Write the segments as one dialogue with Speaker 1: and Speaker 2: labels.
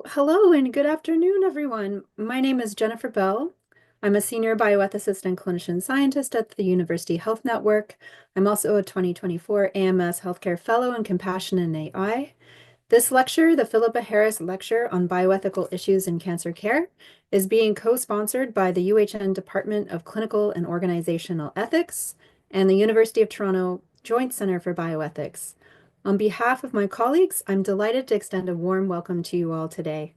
Speaker 1: Hello and good afternoon, everyone. My name is Jennifer Bell. I'm a senior bioethicist and clinician scientist at the University Health Network. I'm also a 2024 AMS Healthcare Fellow in Compassion and AI. This lecture, the Philippa Harris Lecture on Bioethical Issues in Cancer Care, is being co-sponsored by the UHN Department of Clinical and Organizational Ethics and the University of Toronto Joint Center for Bioethics. On behalf of my colleagues, I'm delighted to extend a warm welcome to you all today.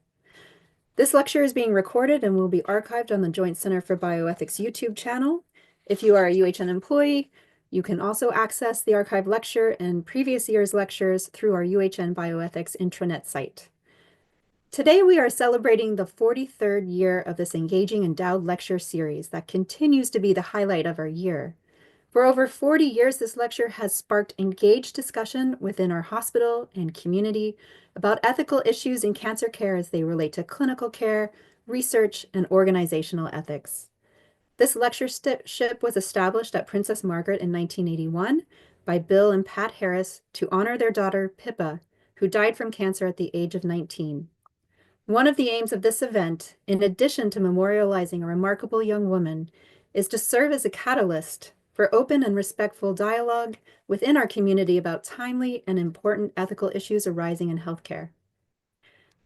Speaker 1: This lecture is being recorded and will be archived on the Joint Center for Bioethics YouTube channel. If you are a UHN employee, you can also access the archived lecture and previous year's lectures through our UHN Bioethics intranet site. Today, we are celebrating the 43rd year of this engaging endowed lecture series that continues to be the highlight of our year. For over 40 years, this lecture has sparked engaged discussion within our hospital and community about ethical issues in cancer care as they relate to clinical care, research, and organizational ethics. This lectureship was established at Princess Margaret in 1981 by Bill and Pat Harris to honor their daughter, Pippa, who died from cancer at the age of 19. One of the aims of this event, in addition to memorializing a remarkable young woman, is to serve as a catalyst for open and respectful dialogue within our community about timely and important ethical issues arising in healthcare.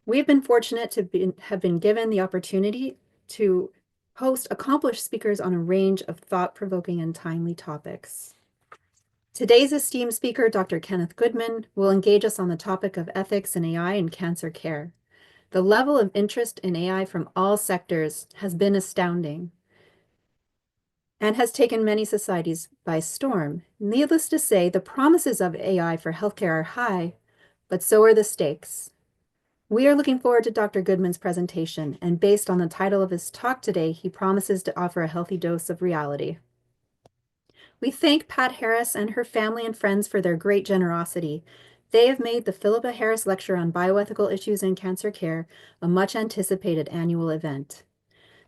Speaker 1: We've been fortunate to have been given the opportunity to host accomplished speakers on a range of thought-provoking and timely topics. Today's esteemed speaker, Dr. Kenneth Goodman, will engage us on the topic of ethics in AI and cancer care. The level of interest in AI from all sectors has been astounding and has taken many societies by storm. Needless to say, the promises of AI for healthcare are high, but so are the stakes. We are looking forward to Dr. Goodman's presentation, and based on the title of his talk today, he promises to offer a healthy dose of reality. We thank Pat Harris and her family and friends for their great generosity. They have made the Philippa Harris Lecture on Bioethical Issues in Cancer Care a much-anticipated annual event.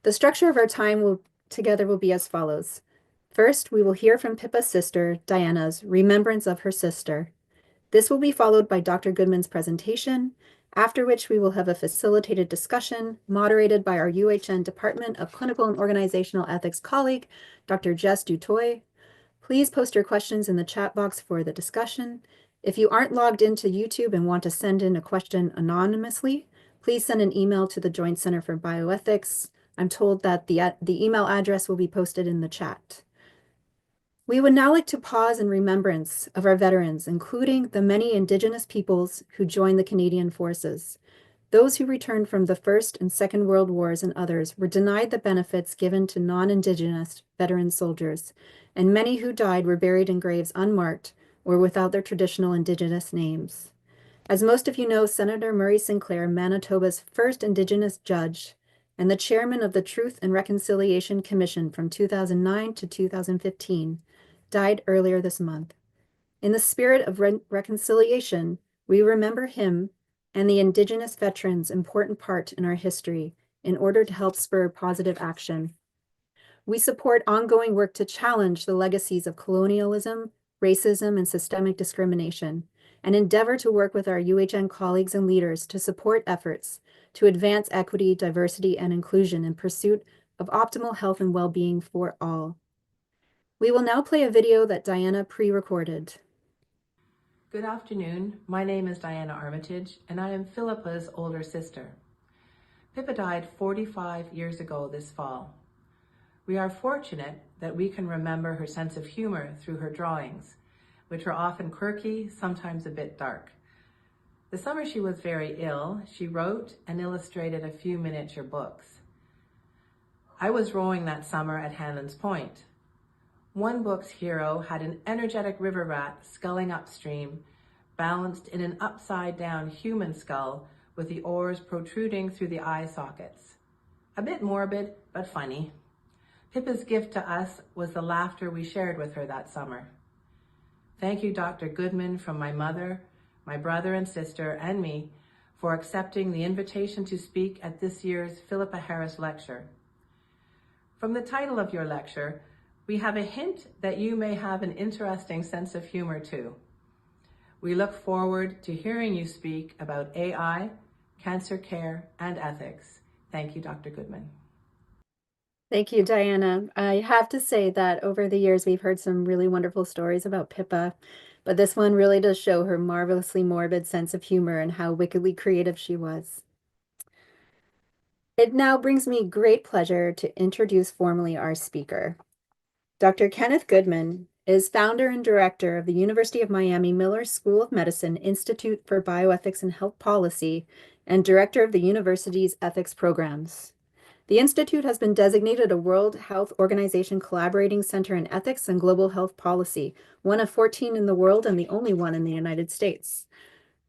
Speaker 1: The structure of our time together will be as follows. First, we will hear from Pippa's sister, Diana's Remembrance of her sister. This will be followed by Dr. Goodman's presentation, after which we will have a facilitated discussion moderated by our UHN Department of Clinical and Organizational Ethics colleague, Dr. Jess Dutoy. Please post your questions in the chat box for the discussion. If you aren't logged into YouTube and want to send in a question anonymously, please send an email to the Joint Center for Bioethics. I'm told that the email address will be posted in the chat. We would now like to pause in remembrance of our veterans, including the many Indigenous peoples who joined the Canadian Forces. Those who returned from the First and Second World Wars and others were denied the benefits given to non-Indigenous veteran soldiers, and many who died were buried in graves unmarked or without their traditional Indigenous names. As most of you know, Senator Murray Sinclair, Manitoba's first Indigenous judge, and the chairman of the Truth and Reconciliation Commission from 2009 to 2015, died earlier this month. In the spirit of reconciliation, we remember him and the Indigenous veterans' important part in our history in order to help spur positive action. We support ongoing work to challenge the legacies of colonialism, racism, and systemic discrimination, and endeavor to work with our UHN colleagues and leaders to support efforts to advance equity, diversity, and inclusion in pursuit of optimal health and well-being for all. We will now play a video that Diana pre-recorded.
Speaker 2: Good afternoon. My name is Diana Armitage, and I am Philippa's older sister. Pippa died 45 years ago this fall. We are fortunate that we can remember her sense of humor through her drawings, which are often quirky, sometimes a bit dark. The summer she was very ill, she wrote and illustrated a few miniature books. I was rowing that summer at Hanlan's Point. One book's hero had an energetic river rat sculling upstream, balanced in an upside-down human skull with the oars protruding through the eye sockets. A bit morbid, but funny. Pippa's gift to us was the laughter we shared with her that summer. Thank you, Dr. Goodman, from my mother, my brother and sister, and me, for accepting the invitation to speak at this year's Philippa Harris Lecture. From the title of your lecture, we have a hint that you may have an interesting sense of humor too. We look forward to hearing you speak about AI, cancer care, and ethics. Thank you, Dr. Goodman.
Speaker 1: Thank you, Diana. I have to say that over the years, we've heard some really wonderful stories about Pippa, but this one really does show her marvelously morbid sense of humor and how wickedly creative she was. It now brings me great pleasure to introduce formally our speaker. Dr. Kenneth Goodman is founder and director of the University of Miami Miller School of Medicine Institute for Bioethics and Health Policy and director of the university's ethics programs. The Institute has been designated a World Health Organization Collaborating Center in Ethics and Global Health Policy, one of 14 in the world and the only one in the United States.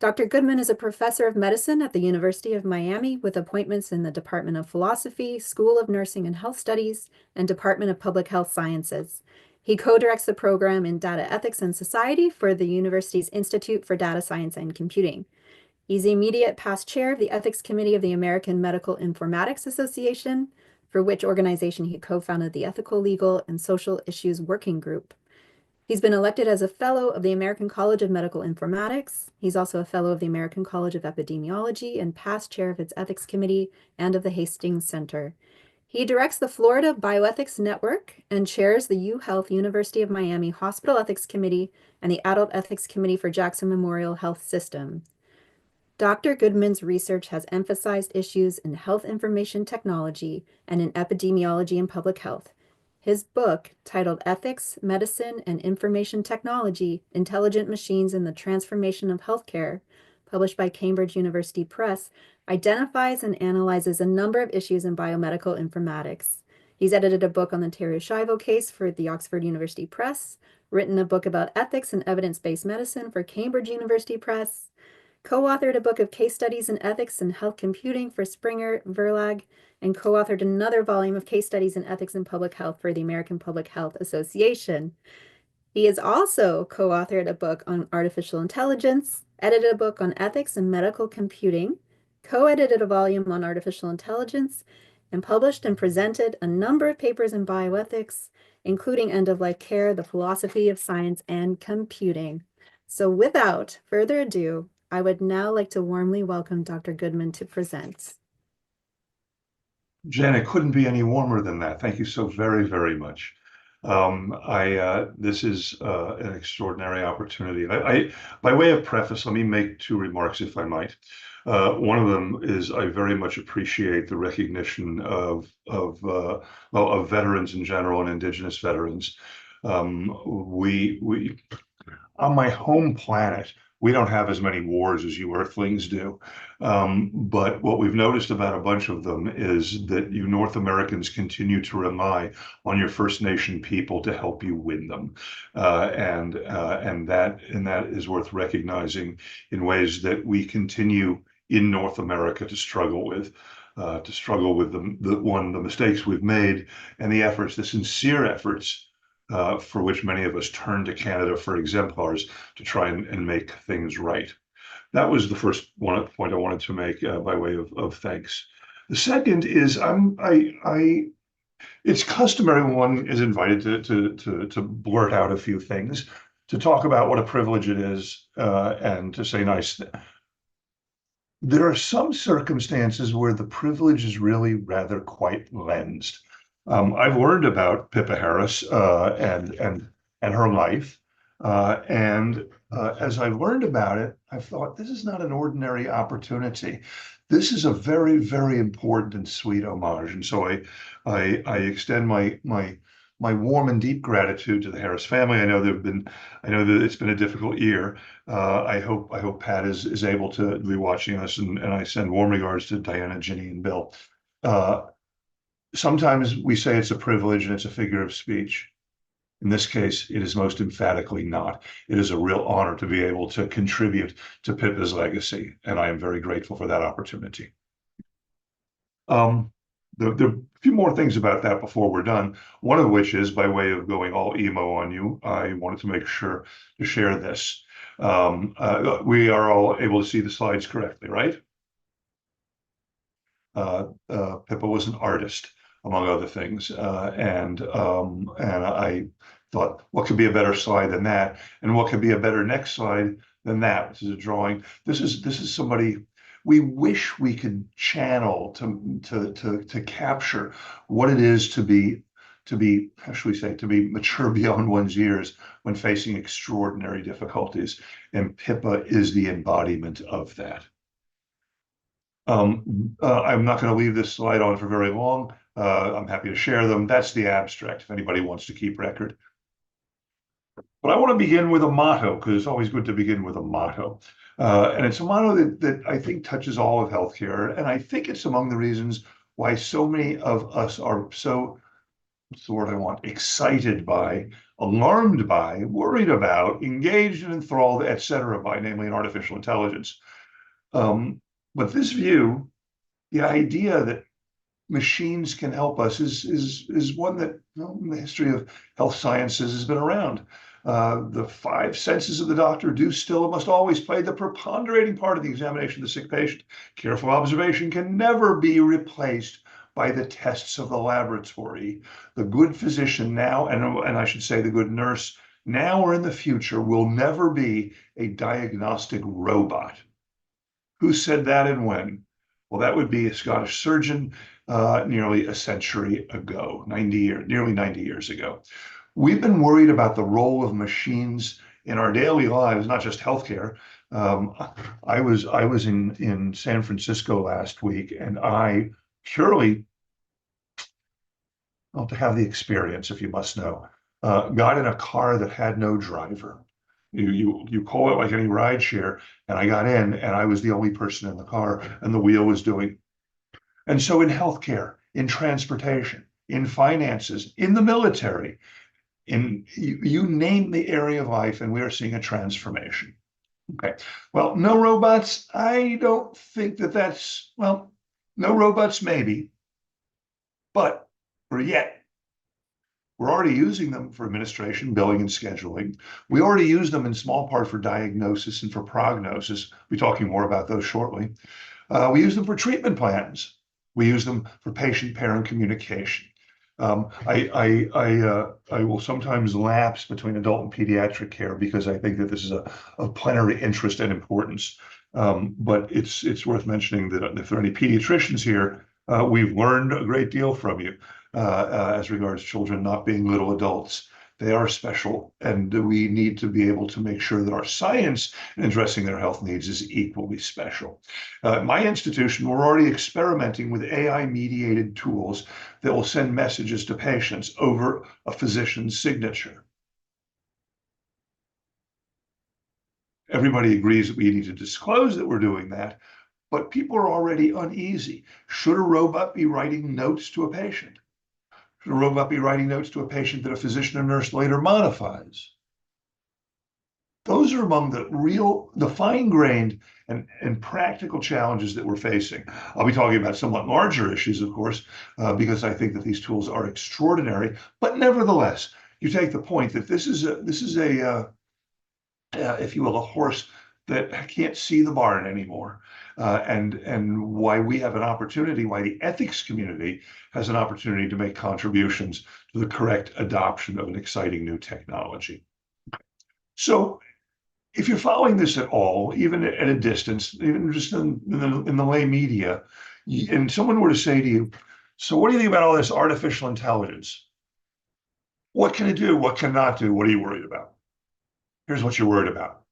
Speaker 1: Dr. Goodman is a professor of medicine at the University of Miami with appointments in the Department of Philosophy, School of Nursing and Health Studies, and Department of Public Health Sciences. He co-directs the program in Data Ethics and Society for the university's Institute for Data Science and Computing. He's the immediate past chair of the Ethics Committee of the American Medical Informatics Association, for which organization he co-founded the Ethical, Legal, and Social Issues Working Group. He's been elected as a fellow of the American College of Medical Informatics. He's also a fellow of the American College of Epidemiology and past chair of its Ethics Committee and of the Hastings Center. He directs the Florida Bioethics Network and chairs the UHealth University of Miami Hospital Ethics Committee and the Adult Ethics Committee for Jackson Memorial Health System. Dr. Goodman's research has emphasized issues in health information technology and in epidemiology and public health. His book, titled Ethics, Medicine, and Information Technology, Intelligent Machines and the Transformation of Healthcare, published by Cambridge University Press, identifies and analyzes a number of issues in biomedical informatics. He's edited a book on the Terry Schiavo case for the Oxford University Press, written a book about ethics and evidence-based medicine for Cambridge University Press, co-authored a book of case studies in ethics and health computing for Springer Verlag, and co-authored another volume of case studies in ethics and public health for the American Public Health Association. He has also co-authored a book on artificial intelligence, edited a book on ethics and medical computing, co-edited a volume on artificial intelligence, and published and presented a number of papers in bioethics, including end-of-life care, the philosophy of science, and computing. So without further ado, I would now like to warmly welcome Dr. Goodman to present.
Speaker 3: Jen, it couldn't be any warmer than that. Thank you so very, very much. This is an extraordinary opportunity. By way of preface, let me make two remarks, if I might. One of them is I very much appreciate the recognition of veterans in general and Indigenous veterans. We on my home planet, we don't have as many wars as you Earthlings do. But what we've noticed about a bunch of them is that you North Americans continue to rely on your First Nation people to help you win them. And that is worth recognizing in ways that we continue in North America to struggle with. The mistakes we've made and the sincere efforts for which many of us turn to Canada for exemplars to try and make things right. That was the first point I wanted to make by way of thanks. The second is it's customary when one is invited to blurt out a few things, to talk about what a privilege it is and to say nice things. There are some circumstances where the privilege is really rather quite lensed. I've learned about Pippa Harris and her life, and as I've learned about it, I've thought this is not an ordinary opportunity. This is a very, very important and sweet homage, and so I extend my warm and deep gratitude to the Harris family. I know that it's been a difficult year. I hope Pat is able to be watching us, and I send warm regards to Diana, Ginny, and Bill. Sometimes we say it's a privilege and it's a figure of speech. In this case, it is most emphatically not. It is a real honor to be able to contribute to Pippa's legacy, and I am very grateful for that opportunity. There are a few more things about that before we're done, one of which is, by way of going all emo on you, I wanted to make sure to share this. We are all able to see the slides correctly, right? Pippa was an artist, among other things, and I thought, what could be a better slide than that, and what could be a better next slide than that? This is a drawing. This is somebody we wish we could channel to capture what it is how should we say, to be mature beyond one's years when facing extraordinary difficulties. And Pippa is the embodiment of that. I'm not going to leave this slide on for very long. I'm happy to share them. That's the abstract if anybody wants to keep record. But I want to begin with a motto, because it's always good to begin with a motto. And it's a motto that I think touches all of healthcare. And I think it's among the reasons why so many of us are so, what's the word I want, excited by, alarmed by, worried about, engaged and enthralled, et cetera, by, namely, artificial intelligence. But this view, the idea that machines can help us is one that, in the history of health sciences has been around. The five senses of the doctor do still and must always play the preponderating part of the examination of the sick patient. Careful observation can never be replaced by the tests of the laboratory. The good physician now, and I should say the good nurse, now or in the future, will never be a diagnostic robot. Who said that and when? Well, that would be a Scottish surgeon nearly a century ago, nearly 90 years ago. We've been worried about the role of machines in our daily lives, not just healthcare. I was in San Francisco last week, and I purely, well, to have the experience, if you must know, got in a car that had no driver. You call it like any ride share, and I got in, and I was the only person in the car, and the wheel was doing. And so in healthcare, in transportation, in finances, in the military, you name the area of life, and we are seeing a transformation. Okay. Well, no robots. I don't think that's, well, no robots maybe, but we're already using them for administration, billing, and scheduling. We already use them in small part for diagnosis and for prognosis. We'll be talking more about those shortly. We use them for treatment plans. We use them for patient-parent communication. I will sometimes lapse between adult and pediatric care because I think that this is of plenary interest and importance. But it's worth mentioning that if there are any pediatricians here, we've learned a great deal from you as regards children not being little adults. They are special, and we need to be able to make sure that our science in addressing their health needs is equally special. My institution, we're already experimenting with AI-mediated tools that will send messages to patients over a physician's signature. Everybody agrees that we need to disclose that we're doing that, but people are already uneasy. Should a robot be writing notes to a patient? Should a robot be writing notes to a patient that a physician or nurse later modifies? Those are among the fine-grained and practical challenges that we're facing. I'll be talking about somewhat larger issues, of course, because I think that these tools are extraordinary. But nevertheless, you take the point that this is a if you will, a horse that can't see the barn anymore. And why we have an opportunity, why the ethics community has an opportunity to make contributions to the correct adoption of an exciting new technology. So if you're following this at all, even at a distance, even just in the lay media, and someone were to say to you, so what do you think about all this artificial intelligence? What can it do? What can it not do? What are you worried about? Here's what you're worried about.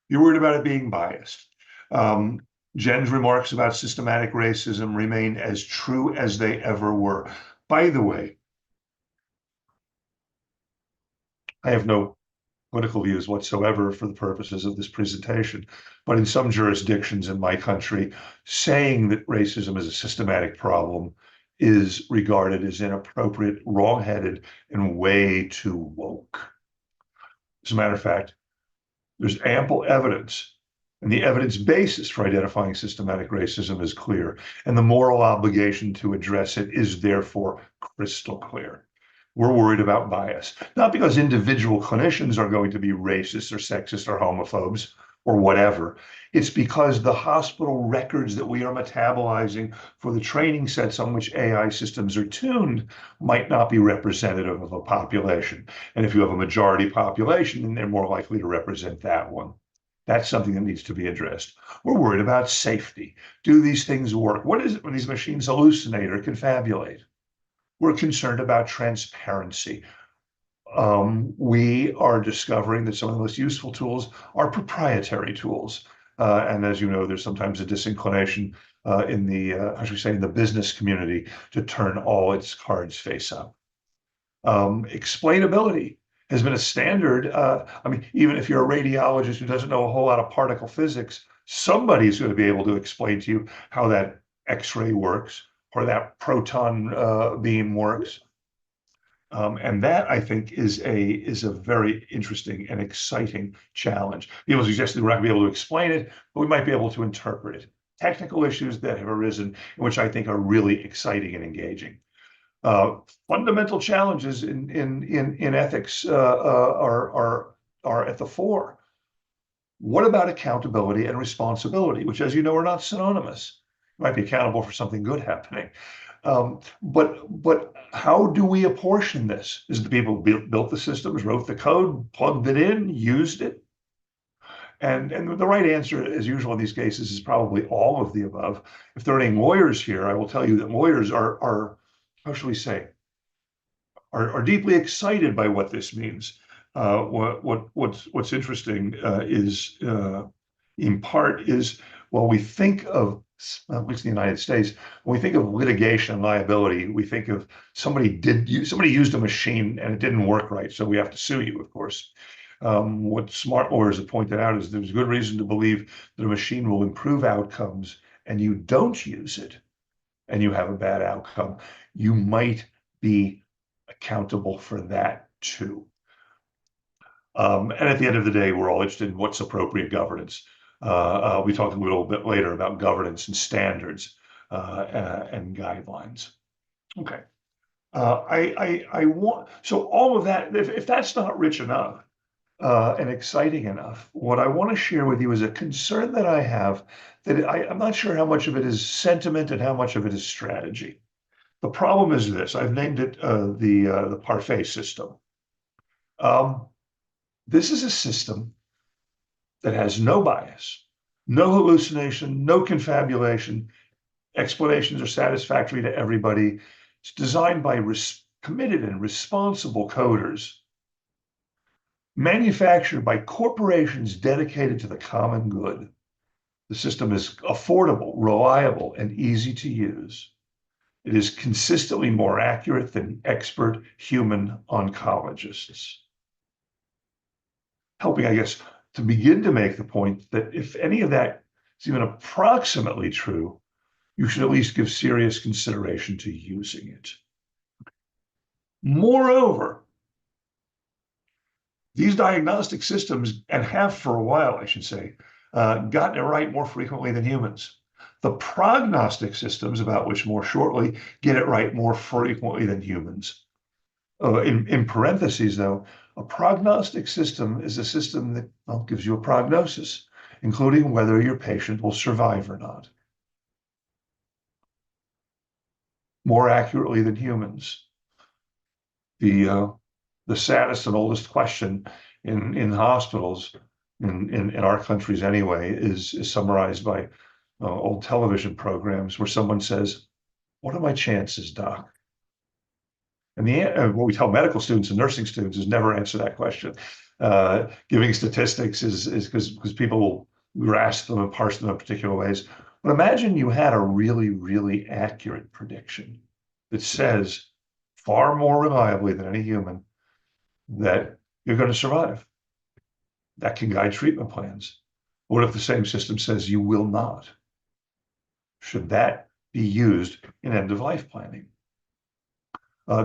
Speaker 3: You're worried about it being biased. Jen's remarks about systematic racism remain as true as they ever were. By the way, I have no political views whatsoever for the purposes of this presentation, but in some jurisdictions in my country, saying that racism is a systematic problem is regarded as inappropriate, wrong-headed, and way too woke. As a matter of fact, there's ample evidence, and the evidence basis for identifying systematic racism is clear, and the moral obligation to address it is therefore crystal clear. We're worried about bias, not because individual clinicians are going to be racist or sexist or homophobes or whatever. It's because the hospital records that we are metabolizing for the training sets on which AI systems are tuned might not be representative of a population. And if you have a majority population, then they're more likely to represent that one. That's something that needs to be addressed. We're worried about safety. Do these things work? What is it when these machines hallucinate or confabulate? We're concerned about transparency. We are discovering that some of the most useful tools are proprietary tools. And as you know, there's sometimes a disinclination in the, how should we say, in the business community to turn all its cards face up. Explainability has been a standard. I mean, even if you're a radiologist who doesn't know a whole lot of particle physics, somebody's going to be able to explain to you how that X-ray works or that proton beam works. And that, I think, is a very interesting and exciting challenge. People suggest that we're not going to be able to explain it, but we might be able to interpret it. Technical issues that have arisen, which I think are really exciting and engaging. Fundamental challenges in ethics are at the fore. What about accountability and responsibility, which, as you know, are not synonymous? You might be accountable for something good happening. But how do we apportion this? Is it the people who built the systems, wrote the code, plugged it in, used it? And the right answer, as usual in these cases, is probably all of the above. If there are any lawyers here, I will tell you that lawyers are how shall we say, are deeply excited by what this means. What's interesting is, in part, is while we think of, at least in the United States, when we think of litigation and liability, we think of somebody used a machine and it didn't work right, so we have to sue you, of course. What smart lawyers have pointed out is there's good reason to believe that a machine will improve outcomes and you don't use it and you have a bad outcome. You might be accountable for that too. And at the end of the day, we're all interested in what's appropriate governance. We talked a little bit later about governance and standards and guidelines. Okay. I want, so all of that, if that's not rich enough and exciting enough, what I want to share with you is a concern that I have that I'm not sure how much of it is sentiment and how much of it is strategy. The problem is this: I've named it the parfait system. This is a system that has no bias, no hallucination, no confabulation. Explanations are satisfactory to everybody. It's designed by committed and responsible coders, manufactured by corporations dedicated to the common good. The system is affordable, reliable, and easy to use. It is consistently more accurate than expert human oncologists. Helping, I guess, to begin to make the point that if any of that is even approximately true, you should at least give serious consideration to using it. Moreover, these diagnostic systems, and have for a while, I should say, gotten it right more frequently than humans. The prognostic systems, about which more shortly, get it right more frequently than humans. In parentheses, though, a prognostic system is a system that, well, gives you a prognosis, including whether your patient will survive or not. More accurately than humans. The saddest and oldest question in hospitals, in our countries anyway, is summarized by old television programs where someone says, "What are my chances, doc?" And what we tell medical students and nursing students is never answer that question. Giving statistics is because people will grasp them and parse them in particular ways. But imagine you had a really, really accurate prediction that says far more reliably than any human that you're going to survive. That can guide treatment plans. What if the same system says you will not? Should that be used in end-of-life planning?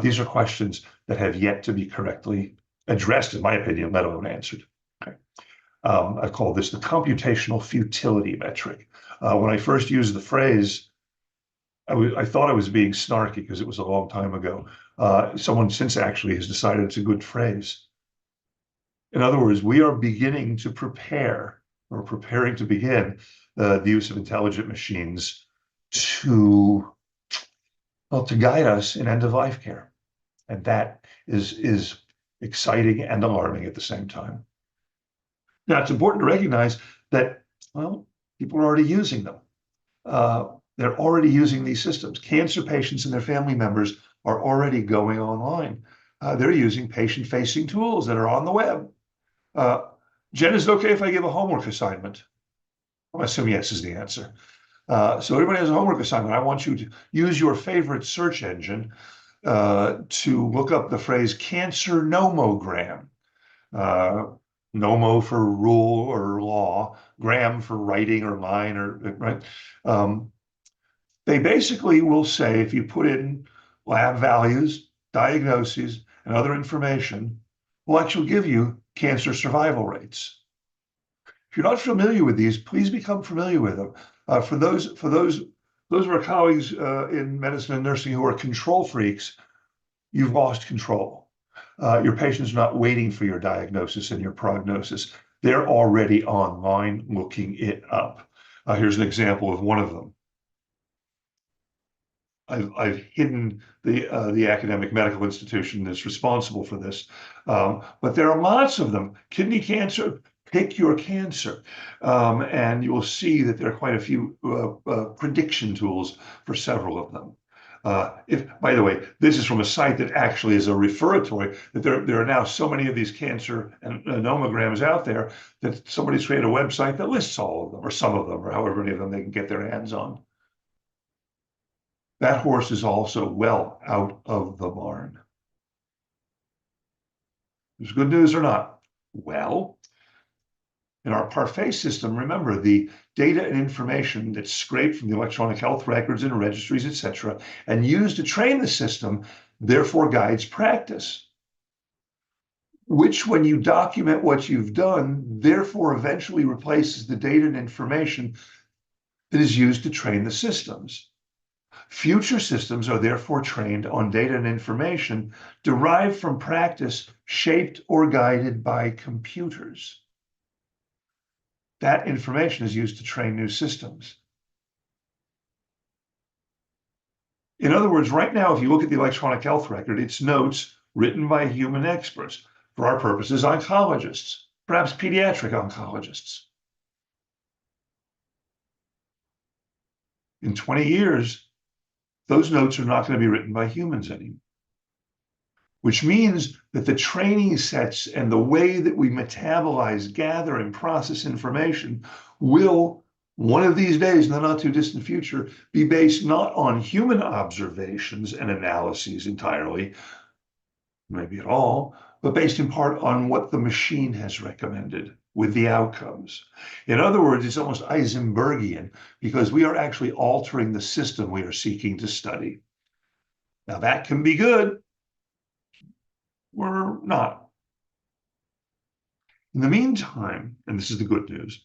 Speaker 3: These are questions that have yet to be correctly addressed, in my opinion, let alone answered. Okay. I call this the computational futility metric. When I first used the phrase, I thought I was being snarky because it was a long time ago. Someone since actually has decided it's a good phrase. In other words, we are beginning to prepare, or preparing to begin, the use of intelligent machines to guide us in end-of-life care. And that is exciting and alarming at the same time. Now, it's important to recognize that, well, people are already using them. They're already using these systems. Cancer patients and their family members are already going online. They're using patient-facing tools that are on the web. Jen, is it okay if I give a homework assignment? I assume yes is the answer. So everybody has a homework assignment. I want you to use your favorite search engine to look up the phrase cancer nomogram. Nomo for rule or law, gram for writing or line, or right. They basically will say if you put in lab values, diagnoses, and other information, will actually give you cancer survival rates. If you're not familiar with these, please become familiar with them. For those of our colleagues in medicine and nursing who are control freaks, you've lost control. Your patient's not waiting for your diagnosis and your prognosis. They're already online looking it up. Here's an example of one of them. I've hidden the academic medical institution that's responsible for this, but there are lots of them. Kidney cancer, pick your cancer, and you will see that there are quite a few prediction tools for several of them. By the way, this is from a site that actually is a referatory, that there are now so many of these cancer and nomograms out there that somebody's created a website that lists all of them, or some of them, or however many of them they can get their hands on. That horse is also well out of the barn. Is good news or not? Well, in our parfait system, remember the data and information that's scraped from the electronic health records and registries, etc., and used to train the system, therefore guides practice, which when you document what you've done, therefore eventually replaces the data and information that is used to train the systems. Future systems are therefore trained on data and information derived from practice shaped or guided by computers. That information is used to train new systems. In other words, right now, if you look at the electronic health record, it's notes written by human experts, for our purposes, oncologists, perhaps pediatric oncologists. In 20 years, those notes are not going to be written by humans anymore, which means that the training sets and the way that we metabolize, gather, and process information will, one of these days in the not too distant future, be based not on human observations and analyses entirely, maybe at all, but based in part on what the machine has recommended with the outcomes. In other words, it's almost Heisenbergian because we are actually altering the system we are seeking to study. Now that can be good, or not. In the meantime, and this is the good news,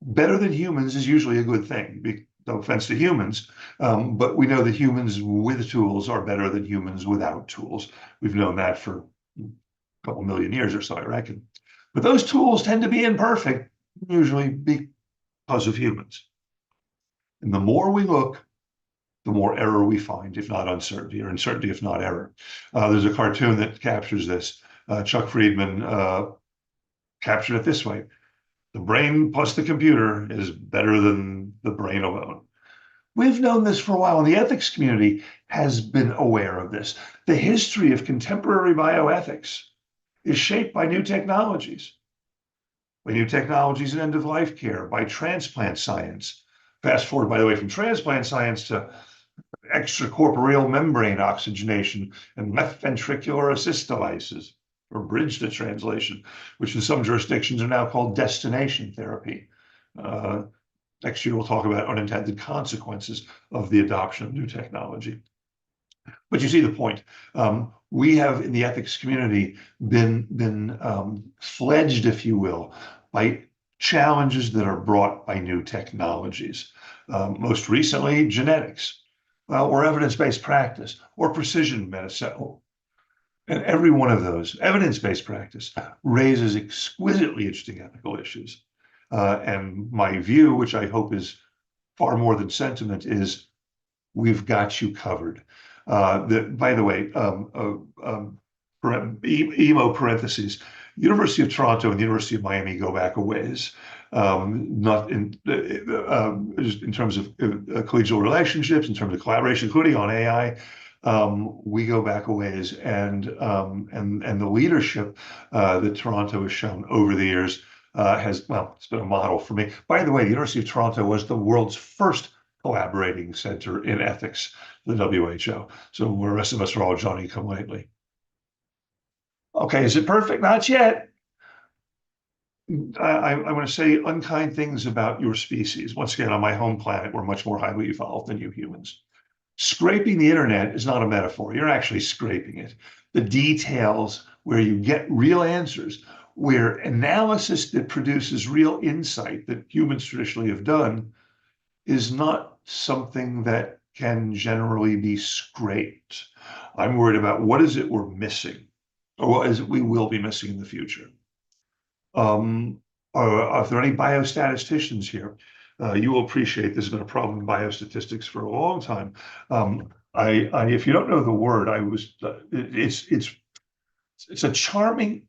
Speaker 3: better than humans is usually a good thing. No offense to humans, but we know that humans with tools are better than humans without tools. We've known that for a couple million years or so, I reckon. But those tools tend to be imperfect, usually because of humans. And the more we look, the more error we find, if not uncertainty, or uncertainty, if not error. There's a cartoon that captures this. Chuck Friedman captured it this way. The brain plus the computer is better than the brain alone. We've known this for a while, and the ethics community has been aware of this. The history of contemporary bioethics is shaped by new technologies in end-of-life care, by transplant science. Fast forward, by the way, from transplant science to extracorporeal membrane oxygenation and left ventricular assist devices, or bridge to translation, which in some jurisdictions are now called destination therapy. Next year, we'll talk about unintended consequences of the adoption of new technology. But you see the point. We have in the ethics community been fledged, if you will, by challenges that are brought by new technologies. Most recently, genetics, or evidence-based practice, or precision medicine. And every one of those, evidence-based practice, raises exquisitely interesting ethical issues. And my view, which I hope is far more than sentiment, is we've got you covered. By the way, emo parentheses, University of Toronto and the University of Miami go back a ways, not just in terms of collegial relationships, in terms of collaboration, including on AI. We go back a ways, and the leadership that Toronto has shown over the years it's been a model for me. By the way, the University of Toronto was the world's first collaborating center in ethics, the WHO. So the rest of us are all Johnny come lately. Okay, is it perfect? Not yet. I want to say unkind things about your species. Once again, on my home planet, we're much more highly evolved than you humans. Scraping the internet is not a metaphor. You're actually scraping it. The details where you get real answers, where analysis that produces real insight that humans traditionally have done is not something that can generally be scraped. I'm worried about what is it we're missing, or what is it we will be missing in the future. Are there any biostatisticians here? You will appreciate this has been a problem in biostatistics for a long time. If you don't know the word, it's a charming,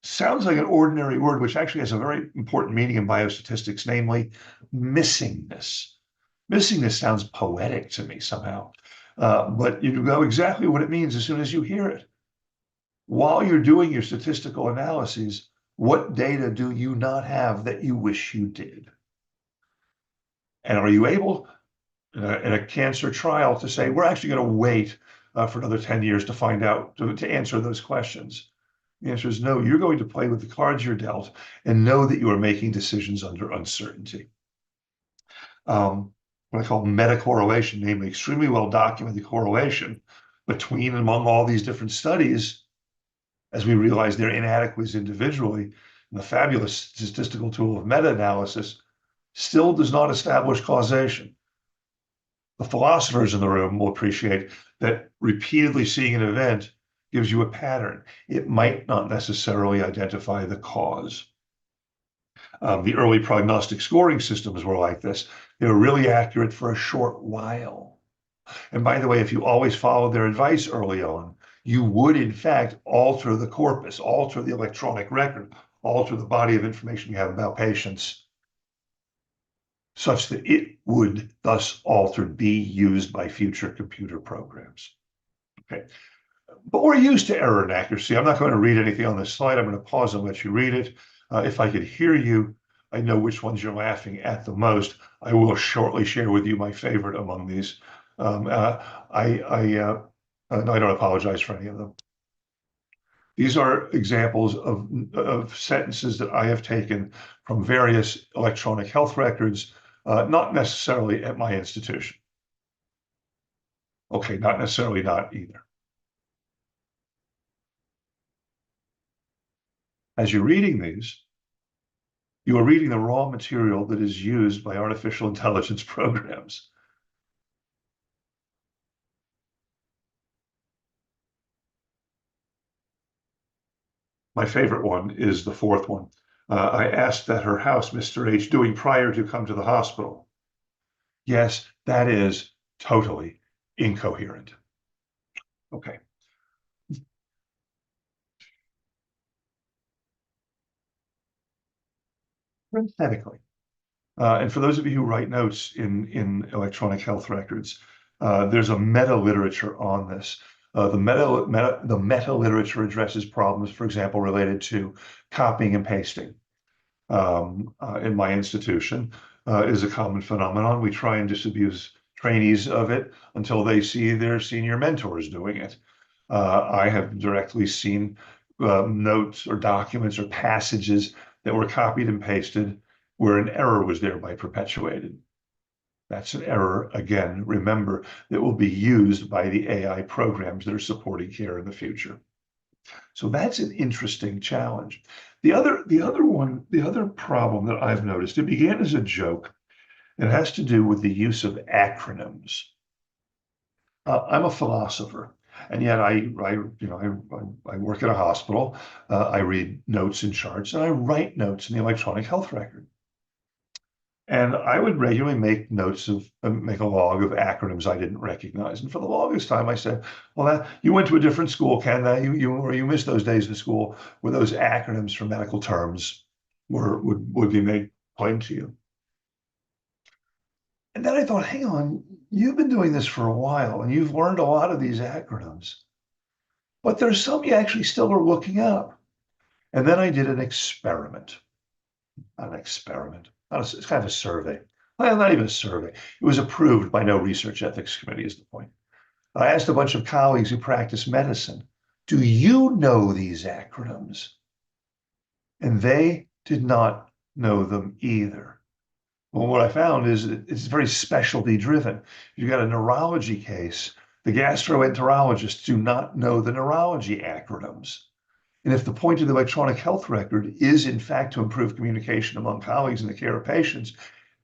Speaker 3: sounds like an ordinary word, which actually has a very important meaning in biostatistics, namely missingness. Missingness sounds poetic to me somehow, but you know exactly what it means as soon as you hear it. While you're doing your statistical analyses, what data do you not have that you wish you did? And are you able, in a cancer trial, to say, we're actually going to wait for another 10 years to find out, to answer those questions? The answer is no. You're going to play with the cards you're dealt and know that you are making decisions under uncertainty. What I call meta-correlation, namely extremely well-documented correlation between and among all these different studies, as we realize their inadequacies individually, and the fabulous statistical tool of meta-analysis still does not establish causation. The philosophers in the room will appreciate that repeatedly seeing an event gives you a pattern. It might not necessarily identify the cause. The early prognostic scoring systems were like this. They were really accurate for a short while. And by the way, if you always followed their advice early on, you would, in fact, alter the corpus, alter the electronic record, alter the body of information you have about patients, such that it would, thus altered, be used by future computer programs. Okay. But we're used to error and accuracy. I'm not going to read anything on this slide. I'm going to pause and let you read it. If I could hear you, I know which ones you're laughing at the most. I will shortly share with you my favorite among these. I don't apologize for any of them. These are examples of sentences that I have taken from various electronic health records, not necessarily at my institution. Okay, not necessarily not either. As you're reading these, you are reading the raw material that is used by artificial intelligence programs. My favorite one is the fourth one. I asked that her house, Mr. H, doing prior to come to the hospital. Yes, that is totally incoherent. Okay. Parenthetically, and for those of you who write notes in electronic health records, there's a meta-literature on this. The meta-literature addresses problems, for example, related to copying and pasting. In my institution is a common phenomenon. We try and disabuse trainees of it until they see their senior mentors doing it. I have directly seen notes or documents or passages that were copied and pasted where an error was thereby perpetuated. That's an error, again, remember, that will be used by the AI programs that are supporting care in the future. So that's an interesting challenge. The other problem that I've noticed, it began as a joke. It has to do with the use of acronyms. I'm a philosopher, and yet I work at a hospital. I read notes and charts, and I write notes in the electronic health record. And I would regularly make notes of, make a log of acronyms I didn't recognize. And for the longest time, I said, well, you went to a different school, Ken, or you missed those days in school where those acronyms for medical terms would be made plain to you. And then I thought, hang on, you've been doing this for a while and you've learned a lot of these acronyms, but there's some you actually still are looking up. And then I did an experiment. It's kind of a survey. Well, not even a survey. It was approved by no research ethics committee is the point. I asked a bunch of colleagues who practice medicine, do you know these acronyms? And they did not know them either. Well, what I found is it's very specialty driven. If you've got a neurology case, the gastroenterologists do not know the neurology acronyms. And if the point of the electronic health record is, in fact, to improve communication among colleagues in the care of patients,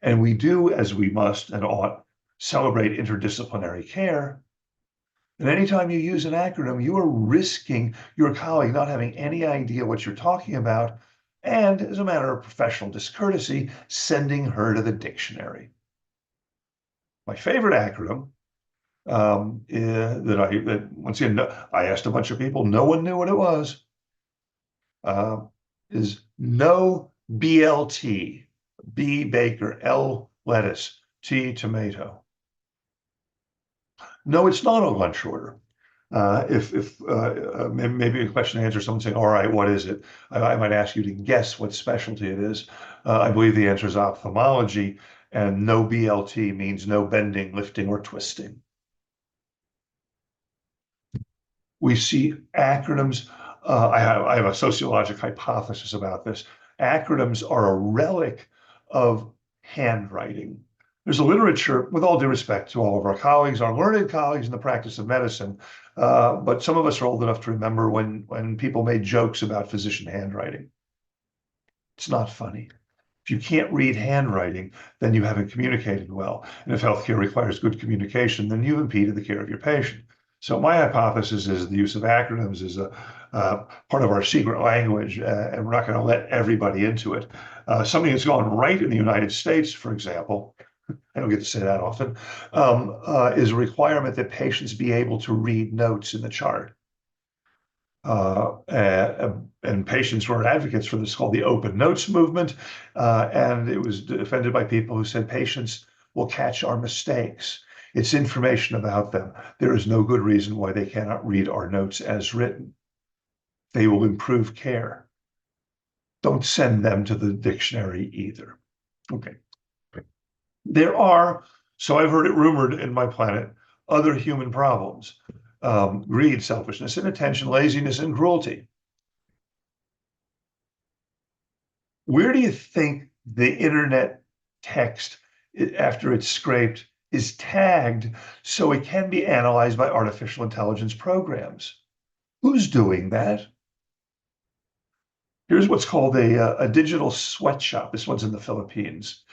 Speaker 3: and we do, as we must and ought, celebrate interdisciplinary care, then anytime you use an acronym, you are risking your colleague not having any idea what you're talking about, and as a matter of professional discourtesy, sending her to the dictionary. My favorite acronym that once again, I asked a bunch of people, no one knew what it was, is no BLT, B Baker, L lettuce, T tomato. No, it's not a lunch order. If maybe a question and answer, someone saying, all right, what is it? I might ask you to guess what specialty it is. I believe the answer is ophthalmology, and no BLT means no bending, lifting, or twisting. We see acronyms. I have a sociologic hypothesis about this. Acronyms are a relic of handwriting. There's a literature, with all due respect to all of our colleagues, our learned colleagues in the practice of medicine, but some of us are old enough to remember when people made jokes about physician handwriting. It's not funny. If you can't read handwriting, then you haven't communicated well. And if healthcare requires good communication, then you've impeded the care of your patient. So my hypothesis is the use of acronyms is a part of our secret language, and we're not going to let everybody into it. Something that's gone right in the United States, for example, I don't get to say that often, is a requirement that patients be able to read notes in the chart. And patients were advocates for this called the open notes movement. And it was defended by people who said patients will catch our mistakes. It's information about them. There is no good reason why they cannot read our notes as written. They will improve care. Don't send them to the dictionary either. Okay. There are, so I've heard it rumored in my planet, other human problems. Greed, selfishness, inattention, laziness, and cruelty. Where do you think the internet text, after it's scraped, is tagged so it can be analyzed by artificial intelligence programs? Who's doing that? Here's what's called a digital sweatshop. This one's in the Philippines,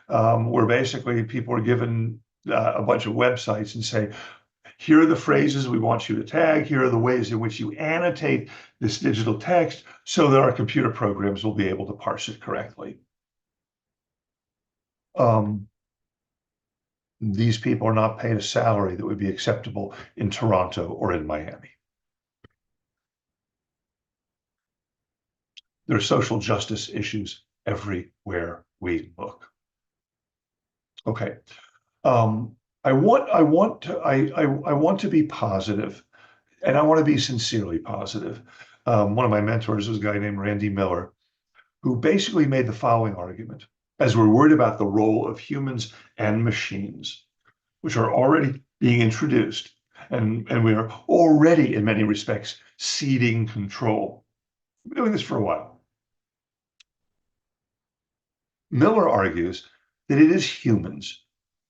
Speaker 3: where basically people are given a bunch of websites and say, here are the phrases we want you to tag. Here are the ways in which you annotate this digital text so that our computer programs will be able to parse it correctly. These people are not paid a salary that would be acceptable in Toronto or in Miami. There are social justice issues everywhere we look. Okay. I want to be positive, and I want to be sincerely positive. One of my mentors was a guy named Randy Miller, who basically made the following argument. As we're worried about the role of humans and machines, which are already being introduced, and we are already, in many respects, ceding control. We've been doing this for a while. Miller argues that it is humans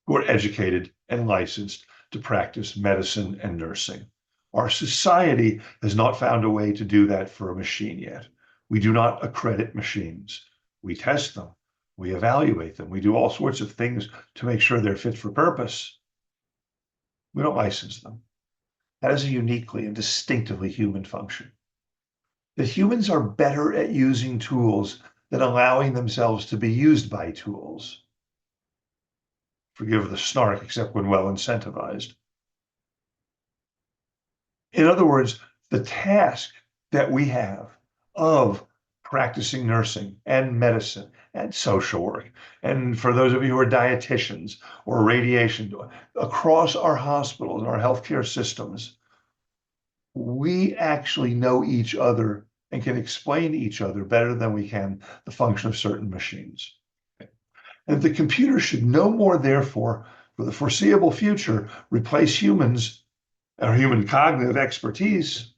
Speaker 3: who are educated and licensed to practice medicine and nursing. Our society has not found a way to do that for a machine yet. We do not accredit machines. We test them. We evaluate them. We do all sorts of things to make sure they're fit for purpose. We don't license them. That is a uniquely and distinctively human function. That humans are better at using tools than allowing themselves to be used by tools. Forgive the snark, except when well incentivized. In other words, the task that we have of practicing nursing and medicine and social work, and for those of you who are dietitians or radiation, across our hospitals and our healthcare systems, we actually know each other and can explain to each other better than we can the function of certain machines. And the computer should no more, therefore, for the foreseeable future, replace humans or human cognitive expertise,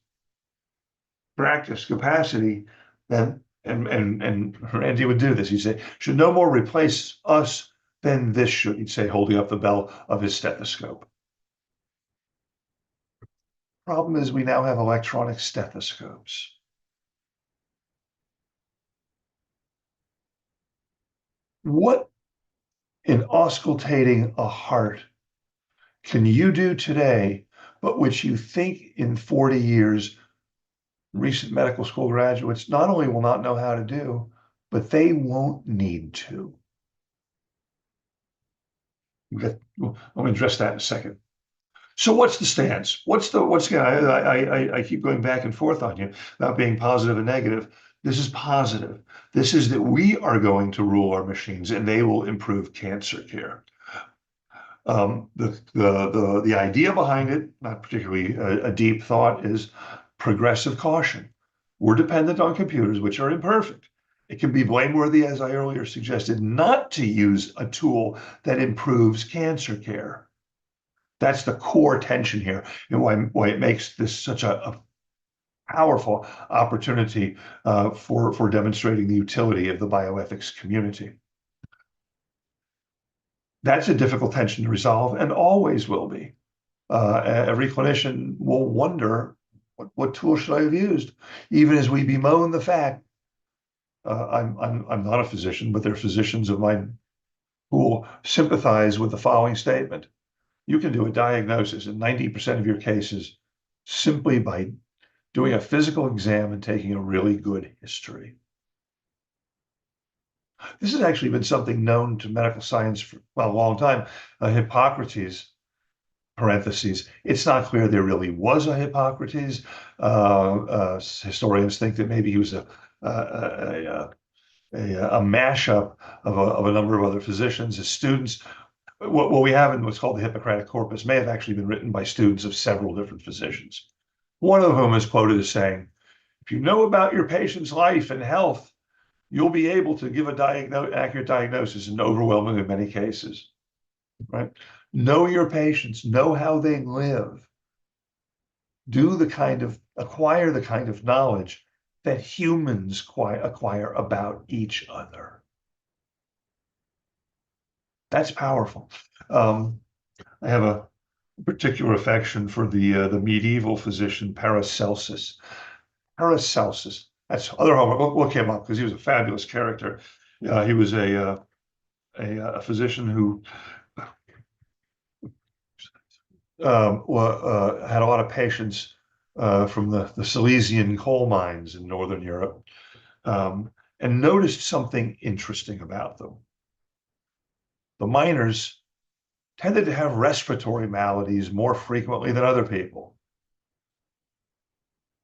Speaker 3: practice, capacity, than and Randy would do this. He'd say, should no more replace us than this should, he'd say, holding up the bell of his stethoscope. Problem is, we now have electronic stethoscopes. What in auscultating a heart can you do today, but which you think in 40 years, recent medical school graduates not only will not know how to do, but they won't need to? Let me address that in a second. So what's the stance? What's I keep going back and forth on you about being positive and negative. This is positive. This is that we are going to rule our machines and they will improve cancer care. The idea behind it, not particularly a deep thought, is progressive caution. We're dependent on computers, which are imperfect. It can be blameworthy, as I earlier suggested, not to use a tool that improves cancer care. That's the core tension here, and why it makes this such a powerful opportunity for demonstrating the utility of the bioethics community. That's a difficult tension to resolve and always will be. Every clinician will wonder, what tool should I have used? Even as we bemoan the fact, I'm not a physician, but there are physicians of mine who will sympathize with the following statement. You can do a diagnosis in 90% of your cases simply by doing a physical exam and taking a really good history. This has actually been something known to medical science for, well, a long time. Hippocrates, parentheses, it's not clear there really was a Hippocrates. Historians think that maybe he was a mashup of a number of other physicians as students. What we have in what's called the Hippocratic corpus may have actually been written by students of several different physicians. One of whom is quoted as saying, if you know about your patient's life and health, you'll be able to give accurate diagnosis in overwhelmingly many cases, right? Know your patients, know how they live, acquire the kind of knowledge that humans acquire about each other. That's powerful. I have a particular affection for the medieval physician Paracelsus. Paracelsus. That's other homework. Look him up because he was a fabulous character. He was a physician who had a lot of patients from the Silesian coal mines in Northern Europe, and noticed something interesting about them. The miners tended to have respiratory maladies more frequently than other people.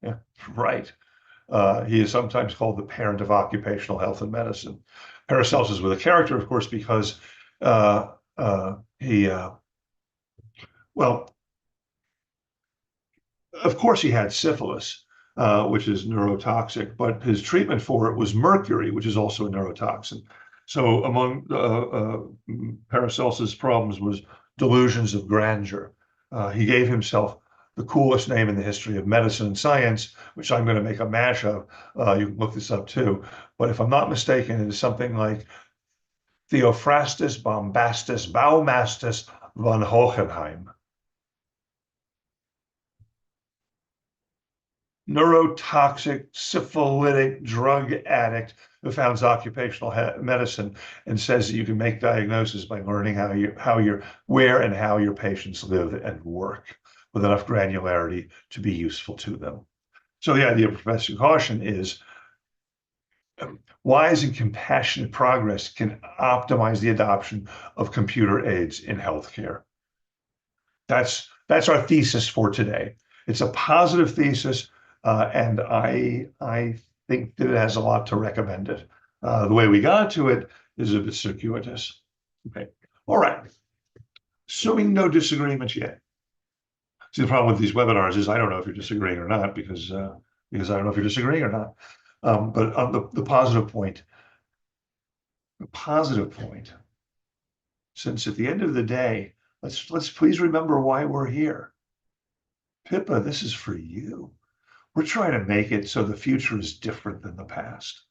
Speaker 3: Yeah, right. He is sometimes called the parent of occupational health and medicine. Paracelsus was a character, of course, because well, of course he had syphilis, which is neurotoxic, but his treatment for it was mercury, which is also a neurotoxin. So among Paracelsus' problems was delusions of grandeur. He gave himself the coolest name in the history of medicine and science, which I'm going to make a mash of. You can look this up too. But if I'm not mistaken, it is something like Theophrastus Bombastus Baumastus von Hohenheim. Neurotoxic, syphilitic drug addict who founds occupational medicine and says that you can make diagnosis by learning where and how your patients live and work with enough granularity to be useful to them. So the idea of professing caution is wise and compassionate progress can optimize the adoption of computer aids in healthcare. That's our thesis for today. It's a positive thesis, and I think that it has a lot to recommend it. The way we got to it is a bit circuitous. Okay, all right. Assuming no disagreements yet. See, the problem with these webinars is I don't know if you're disagreeing or not because I don't know if you're disagreeing or not. But on the positive point, since at the end of the day, let's please remember why we're here. Pippa, this is for you. We're trying to make it so the future is different than the past.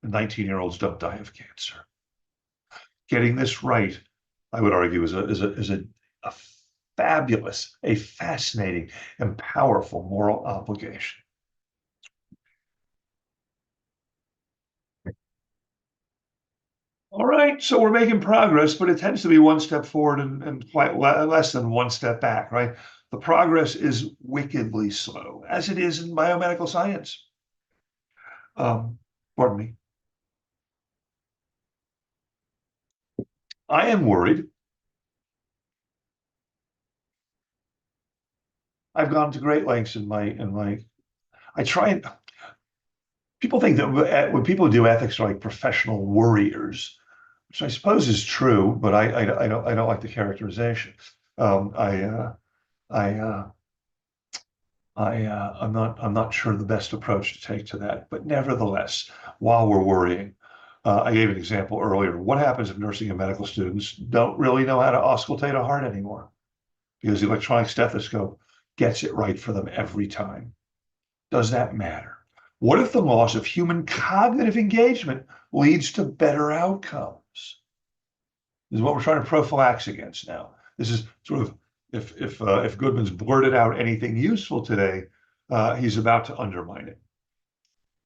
Speaker 3: The 19-year-olds don't die of cancer. Getting this right, I would argue, is a fabulous, a fascinating, and powerful moral obligation. All right, so we're making progress, but it tends to be one step forward and quite less than one step back, right? The progress is wickedly slow, as it is in biomedical science. Pardon me. I am worried. I've gone to great lengths I try and people think that when people do ethics are like professional worriers, which I suppose is true, but I don't like the characterization. Um, I uh, I'm not sure the best approach to take to that. But nevertheless, while we're worrying, I gave an example earlier. What happens if nursing and medical students don't really know how to auscultate a heart anymore? Because the electronic stethoscope gets it right for them every time. Does that matter? What if the loss of human cognitive engagement leads to better outcomes? This is what we're trying to prophylax against now. This is sort of if Goodman's blurted out anything useful today, he's about to undermine it.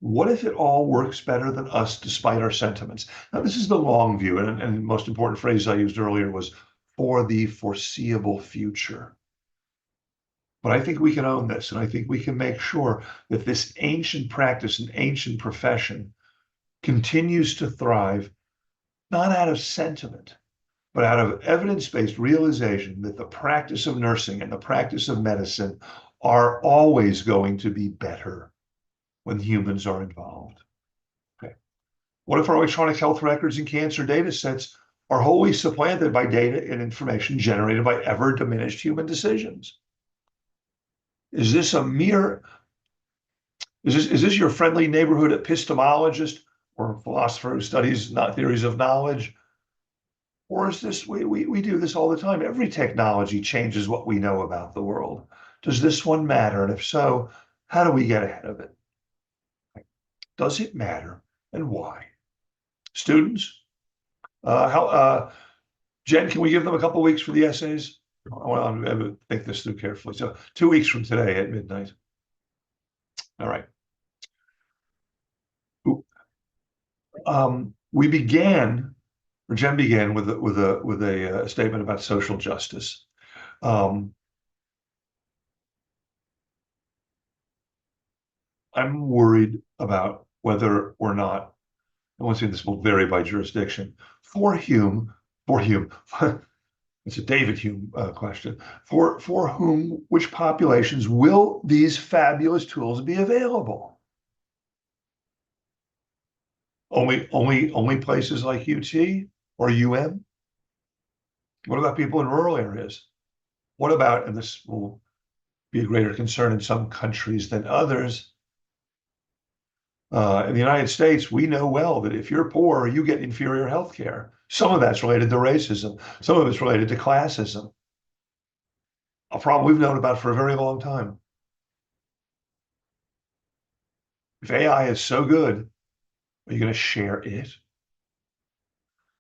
Speaker 3: What if it all works better than us despite our sentiments? Now, this is the long view, and the most important phrase I used earlier was for the foreseeable future. But I think we can own this, and I think we can make sure that this ancient practice and ancient profession continues to thrive, not out of sentiment, but out of evidence-based realization that the practice of nursing and the practice of medicine are always going to be better when humans are involved. Okay. What if our electronic health records and cancer data sets are wholly supplanted by data and information generated by ever diminished human decisions? Is this your friendly neighborhood epistemologist or philosopher who studies not theories of knowledge? Or is this, we do this all the time. Every technology changes what we know about the world. Does this one matter? And if so, how do we get ahead of it? Does it matter and why? Students, Jen, can we give them a couple of weeks for the essays? I want to think this through carefully. So 2 weeks from today at midnight. All right. Jen began with a statement about social justice. I'm worried about whether or not, I want to say this will vary by jurisdiction. For Hume, it's a David Hume question. For whom, which populations will these fabulous tools be available? Only places like UT or UM? What about people in rural areas? What about, and this will be a greater concern in some countries than others, in the United States, we know well that if you're poor, you get inferior health care. Some of that's related to racism. Some of it's related to classism. A problem we've known about for a very long time. If AI is so good, are you going to share it?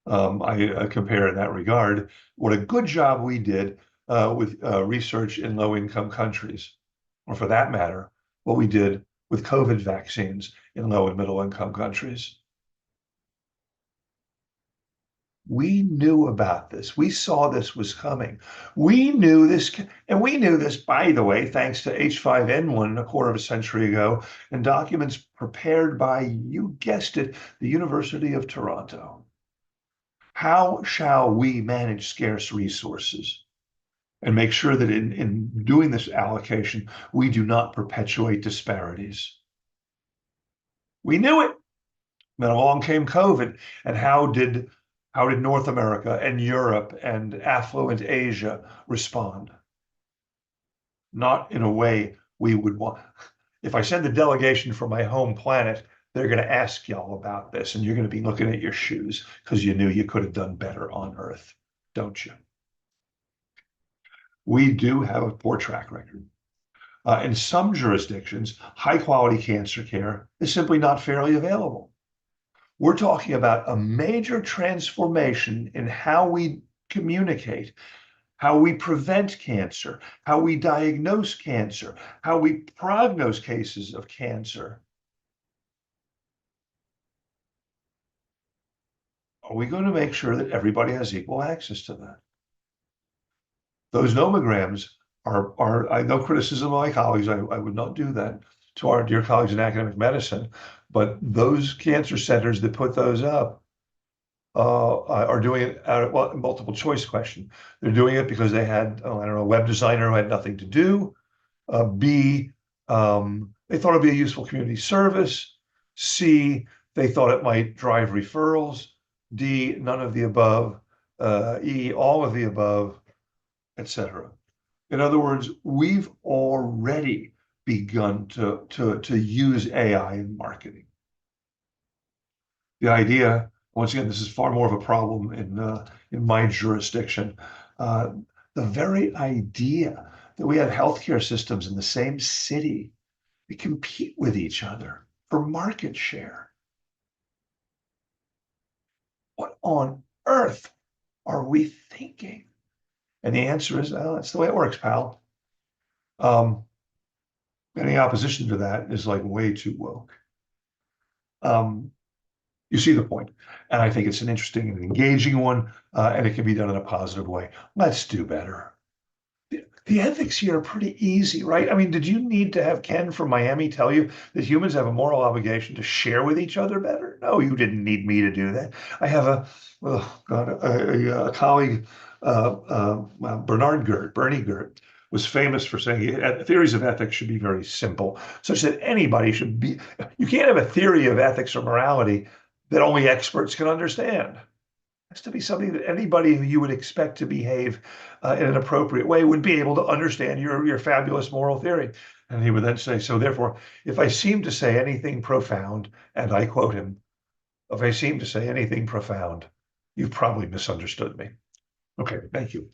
Speaker 3: I compare in that regard what a good job we did with research in low-income countries, or for that matter, what we did with COVID vaccines in low and middle income countries. We knew about this. We saw this was coming. We knew this, and we knew this, by the way, thanks to H5N1 a quarter of a century ago, and documents prepared by, you guessed it, the University of Toronto. How shall we manage scarce resources and make sure that in doing this allocation, we do not perpetuate disparities? We knew it. Then along came COVID, and how did North America and Europe and affluent Asia respond? Not in a way we would want. If I send a delegation from my home planet, they're going to ask y'all about this, and you're going to be looking at your shoes because you knew you could have done better on Earth, don't you? We do have a poor track record. In some jurisdictions, high quality cancer care is simply not fairly available. We're talking about a major transformation in how we communicate, how we prevent cancer, how we diagnose cancer, how we prognose cases of cancer. Are we going to make sure that everybody has equal access to that? Those nomograms are I no criticism of my colleagues, I would not do that to our dear colleagues in academic medicine, but those cancer centers that put those up are doing it out of, well, multiple choice question. They're doing it because they had, I don't know, a web designer who had nothing to do. B, they thought it'd be a useful community service. C, they thought it might drive referrals. D, none of the above. E, all of the above, etc. In other words, we've already begun to use AI in marketing. The idea, once again, this is far more of a problem in my jurisdiction. The very idea that we have healthcare systems in the same city that compete with each other for market share. What on earth are we thinking? And the answer is, oh, that's the way it works, pal. Any opposition to that is like way too woke. You see the point, and I think it's an interesting and engaging one, and it can be done in a positive way. Let's do better. The ethics here are pretty easy, right? I mean, did you need to have Ken from Miami tell you that humans have a moral obligation to share with each other better? No, you didn't need me to do that. I have a colleague, Bernie Gert, was famous for saying theories of ethics should be very simple, such that anybody should be, you can't have a theory of ethics or morality that only experts can understand. It has to be something that anybody who you would expect to behave in an appropriate way would be able to understand your fabulous moral theory. And he would then say, so therefore, if I seem to say anything profound, and I quote him, if I seem to say anything profound, you've probably misunderstood me. Okay, thank you.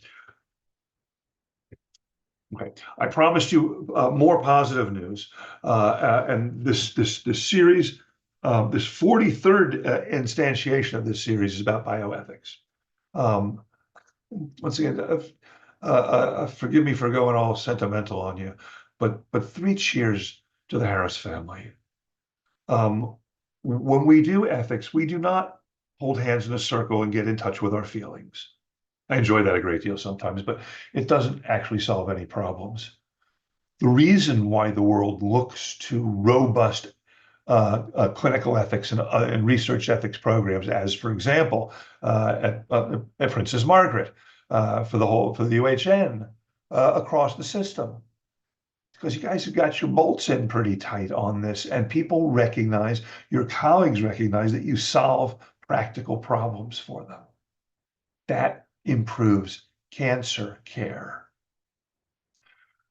Speaker 3: Okay, I promised you more positive news, and this series, this 43rd instantiation of this series is about bioethics. Once again, forgive me for going all sentimental on you, but 3 cheers to the Harris family. When we do ethics, we do not hold hands in a circle and get in touch with our feelings. I enjoy that a great deal sometimes, but it doesn't actually solve any problems. The reason why the world looks to robust clinical ethics and research ethics programs, as for example, at Princess Margaret, for the UHN across the system, because you guys have got your bolts in pretty tight on this, and people recognize, your colleagues recognize that you solve practical problems for them. That improves cancer care.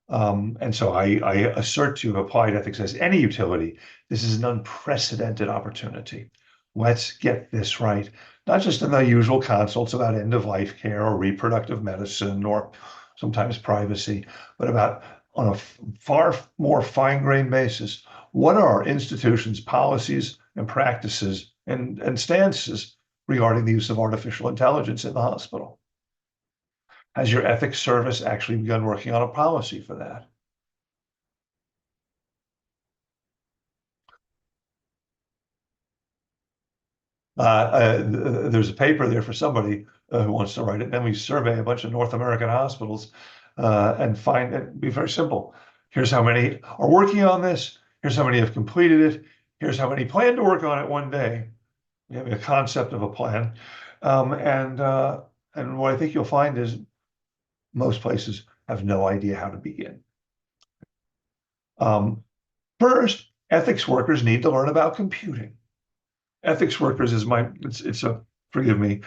Speaker 3: And so I assert to applied ethics as any utility, this is an unprecedented opportunity. Let's get this right, not just in the usual consults about end-of-life care or reproductive medicine or sometimes privacy, but about on a far more fine-grained basis. What are our institutions' policies and practices and stances regarding the use of artificial intelligence in the hospital? Has your ethics service actually begun working on a policy for that? There's a paper there for somebody who wants to write it. Then we survey a bunch of North American hospitals and find it be very simple. Here's how many are working on this. Here's how many have completed it. Here's how many plan to work on it one day. We have a concept of a plan. And what I think you'll find is most places have no idea how to begin. First, ethics workers need to learn about computing. Ethics workers is forgive me.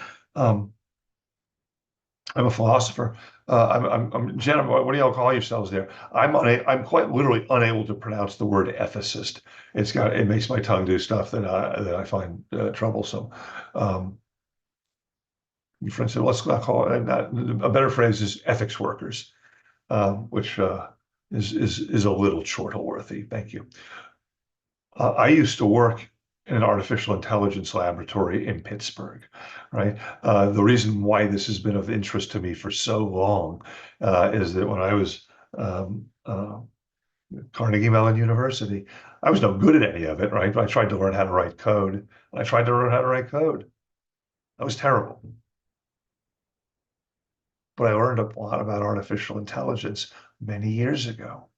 Speaker 3: I'm a philosopher. I'm Jenna, what do y'all call yourselves there? I'm quite literally unable to pronounce the word ethicist. It makes my tongue do stuff that I find troublesome. For instance, let's not call it a better phrase is ethics workers, which is a little chortle-worthy. Thank you. I used to work in an artificial intelligence laboratory in Pittsburgh, right? The reason why this has been of interest to me for so long is that when I was Carnegie Mellon University, I was no good at any of it, right? I tried to learn how to write code. I tried to learn how to write code. I was terrible. But I learned a lot about artificial intelligence many years ago.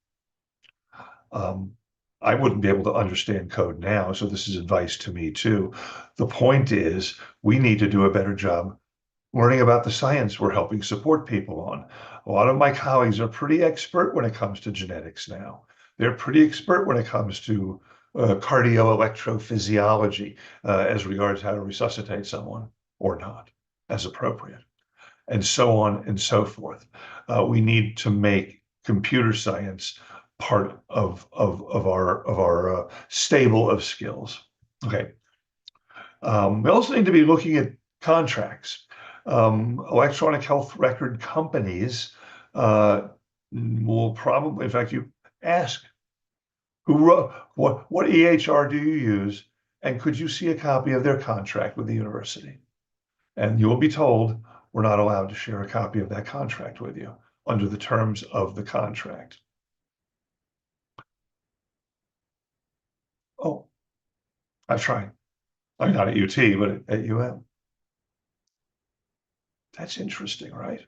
Speaker 3: I wouldn't be able to understand code now, so this is advice to me too. The point is, we need to do a better job learning about the science we're helping support people on. A lot of my colleagues are pretty expert when it comes to genetics now. They're pretty expert when it comes to cardioelectrophysiology as regards how to resuscitate someone or not, as appropriate, and so on and so forth. We need to make computer science part of our stable of skills. Okay. We also need to be looking at contracts. Electronic health record companies will probably, in fact, you ask what EHR do you use, and could you see a copy of their contract with the university? And you will be told we're not allowed to share a copy of that contract with you under the terms of the contract. Oh, I've tried. I'm not at UT, but at UM. That's interesting, right?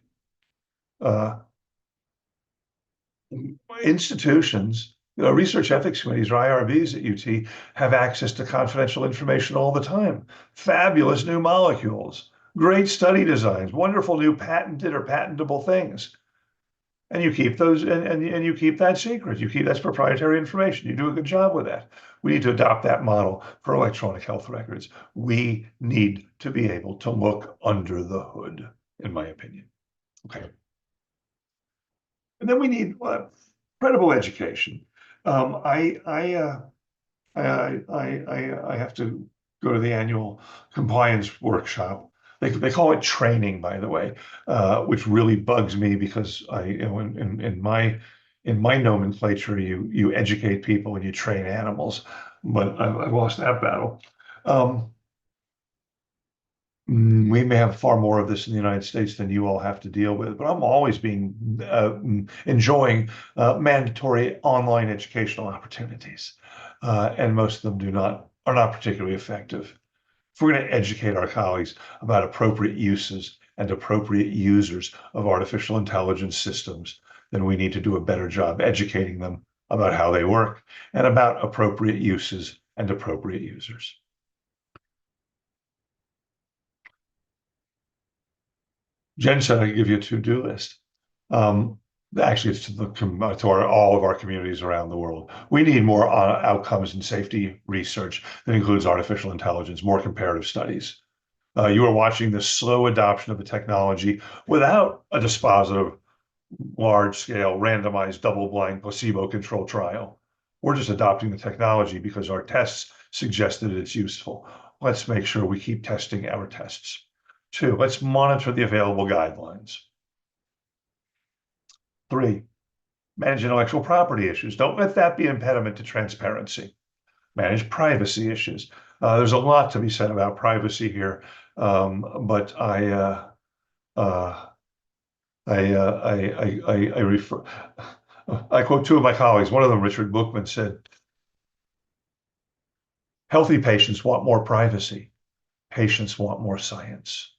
Speaker 3: Institutions, research ethics committees or IRBs at UT have access to confidential information all the time. Fabulous new molecules, great study designs, wonderful new patented or patentable things. And you keep those, and you keep that secret. That's proprietary information. You do a good job with that. We need to adopt that model for electronic health records. We need to be able to look under the hood, in my opinion. Okay. And then we need credible education. I have to go to the annual compliance workshop. They call it training, by the way, which really bugs me because in my nomenclature, you educate people and you train animals, but I've lost that battle. We may have far more of this in the United States than you all have to deal with, but I'm always enjoying mandatory online educational opportunities, and most of them are not particularly effective. If we're going to educate our colleagues about appropriate uses and appropriate users of artificial intelligence systems, then we need to do a better job educating them about how they work and about appropriate uses and appropriate users. Jen said I could give you a to-do list. Actually, it's to all of our communities around the world. We need more outcomes and safety research that includes artificial intelligence, more comparative studies. You are watching the slow adoption of the technology without a dispositive, large-scale, randomized, double-blind, placebo-controlled trial. We're just adopting the technology because our tests suggest that it's useful. Let's make sure we keep testing our tests. 2, let's monitor the available guidelines. 3, manage intellectual property issues. Don't let that be an impediment to transparency. Manage privacy issues. There's a lot to be said about privacy here, but I quote 2 of my colleagues. One of them, Richard Bookman, said, "Healthy patients want more privacy. patients want more science.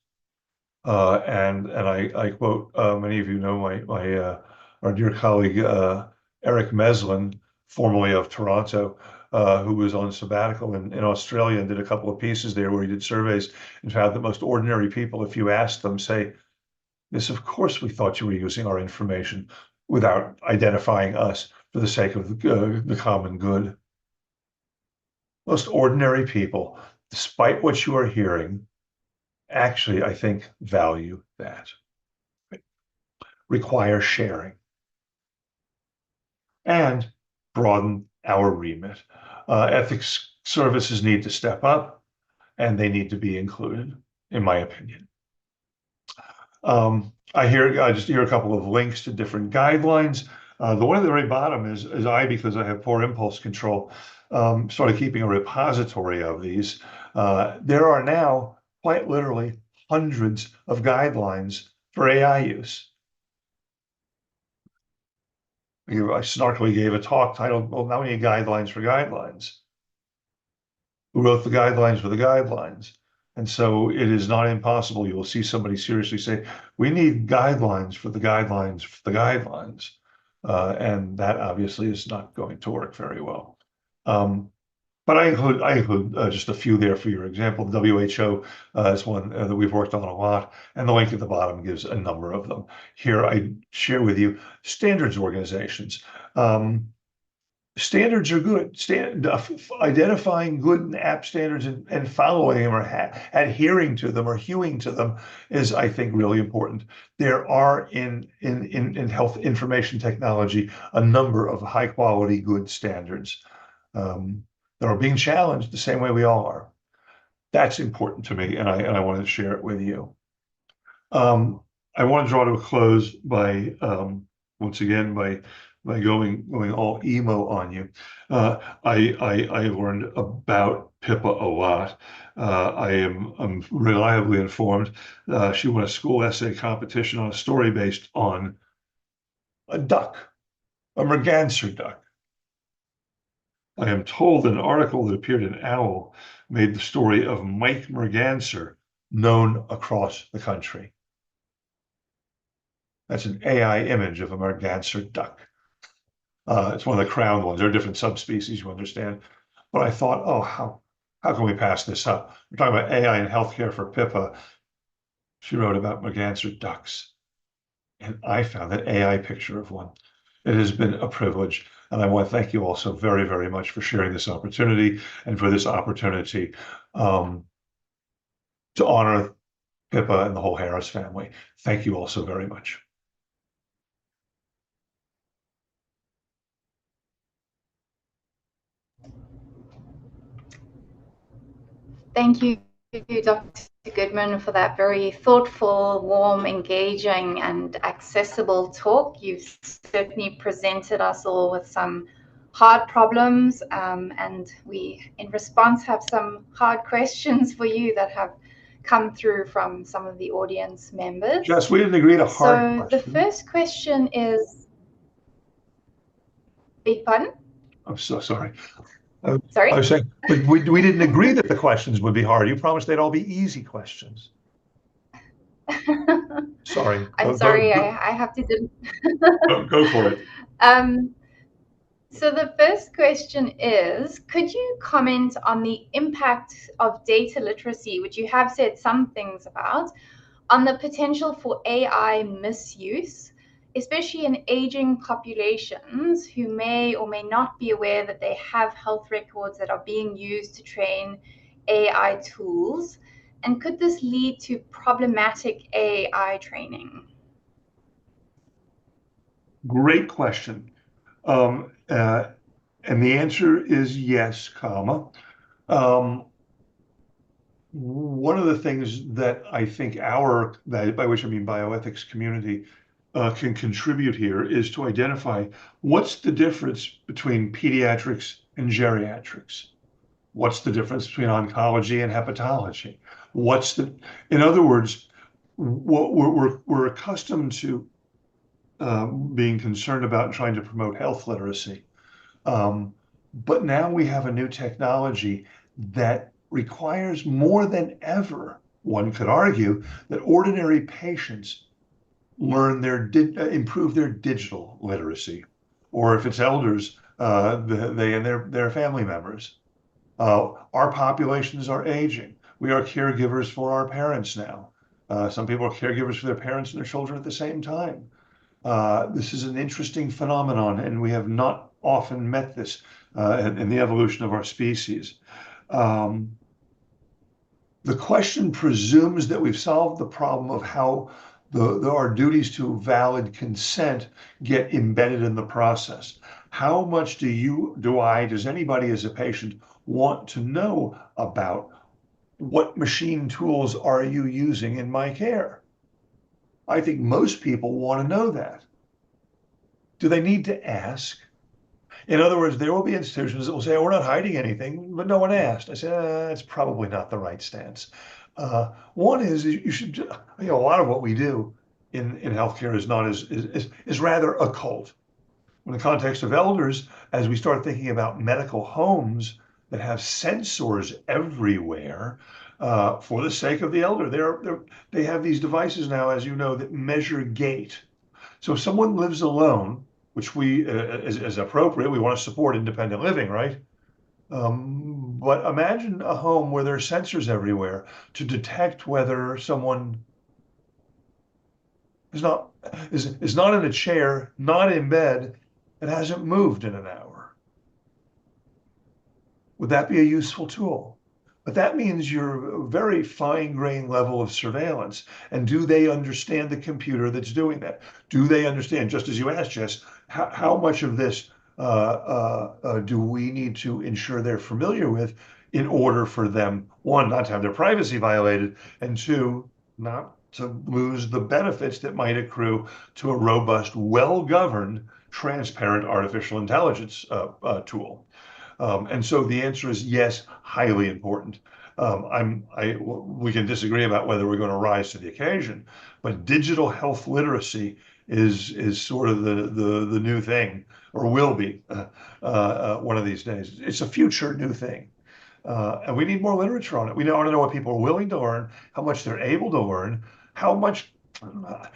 Speaker 3: And I quote, many of you know our dear colleague Eric Meslin, formerly of Toronto, who was on sabbatical in Australia and did a couple of pieces there where he did surveys and found that most ordinary people, if you ask them, say, yes, of course we thought you were using our information without identifying us for the sake of the common good. Most ordinary people, despite what you are hearing, actually, I think, value that. Require sharing and broaden our remit. Ethics services need to step up and they need to be included, in my opinion. I just hear a couple of links to different guidelines. The one at the very bottom is because I have poor impulse control, started keeping a repository of these. There are now quite literally hundreds of guidelines for AI use. I snarkily gave a talk titled, well, now we need guidelines for guidelines. Who wrote the guidelines for the guidelines? And so it is not impossible. You will see somebody seriously say, we need guidelines for the guidelines for the guidelines. And that obviously is not going to work very well. But I include just a few there for your example. The WHO is one that we've worked on a lot, and the link at the bottom gives a number of them. Here I share with you standards organizations. Standards are good. Identifying good app standards and following them or adhering to them or hewing to them is, I think, really important. There are in health information technology a number of high quality, good standards that are being challenged the same way we all are. That's important to me, and I wanted to share it with you. I want to draw to a close by once again by going all emo on you. I learned about Pippa a lot. I'm reliably informed. She won a school essay competition on a story based on a duck, a merganser duck. I am told an article that appeared in Owl made the story of Mike Merganser known across the country. That's an AI image of a merganser duck. It's one of the crowned ones. There are different subspecies, you understand. But I thought, oh, how can we pass this up? We're talking about AI in healthcare for Pippa. She wrote about merganser ducks. And I found an AI picture of one. It has been a privilege. And I want to thank you all so very, very much for sharing this opportunity and for this opportunity to honor Pippa and the whole Harris family. Thank you all so very much.
Speaker 4: Thank you, Dr. Goodman, for that very thoughtful, warm, engaging, and accessible talk. You've certainly presented us all with some hard problems, and we, in response, have some hard questions for you that have come through from some of the audience members.
Speaker 3: Jess, we didn't agree to hard
Speaker 4: question. The first question is, beg pardon?
Speaker 3: I'm so sorry.
Speaker 4: Sorry?
Speaker 3: I was saying, but we didn't agree that the questions would be hard. You promised they'd all be easy questions. Sorry.
Speaker 4: I'm sorry, I have to do.
Speaker 3: Go for it.
Speaker 4: So the first question is, could you comment on the impact of data literacy, which you have said some things about, on the potential for AI misuse, especially in aging populations who may or may not be aware that they have health records that are being used to train AI tools? And could this lead to problematic AI training?
Speaker 3: Great question. And the answer is yes, comma. One of the things that I think by which I mean bioethics community, can contribute here is to identify what's the difference between pediatrics and geriatrics. What's the difference between oncology and hepatology? In other words, what we're accustomed to being concerned about and trying to promote health literacy. But now we have a new technology that requires more than ever, one could argue, that ordinary patients improve their digital literacy, or if it's elders, they and their family members. Our populations are aging. We are caregivers for our parents now. Some people are caregivers for their parents and their children at the same time. This is an interesting phenomenon, and we have not often met this in the evolution of our species. The question presumes that we've solved the problem of how our duties to valid consent get embedded in the process. How much does anybody as a patient want to know about what machine tools are you using in my care? I think most people want to know that. Do they need to ask? In other words, there will be institutions that will say, oh, we're not hiding anything, but no one asked. I say, that's probably not the right stance. One is you should, a lot of what we do in healthcare is rather occult. In the context of elders, as we start thinking about medical homes that have sensors everywhere, for the sake of the elder, they have these devices now, as you know, that measure gait. So if someone lives alone, which we, as appropriate, we want to support independent living, right? But imagine a home where there are sensors everywhere to detect whether someone is not in a chair, not in bed, and hasn't moved in an hour. Would that be a useful tool? But that means you're a very fine-grained level of surveillance. And do they understand the computer that's doing that? Do they understand, just as you asked, Jess, how much of this do we need to ensure they're familiar with in order for them, one, not to have their privacy violated, and two, not to lose the benefits that might accrue to a robust, well-governed, transparent artificial intelligence tool? And so the answer is yes, highly important. We can disagree about whether we're going to rise to the occasion, but digital health literacy is sort of the new thing, or will be one of these days. It's a future new thing. And we need more literature on it. We want to know what people are willing to learn, how much they're able to learn, how much,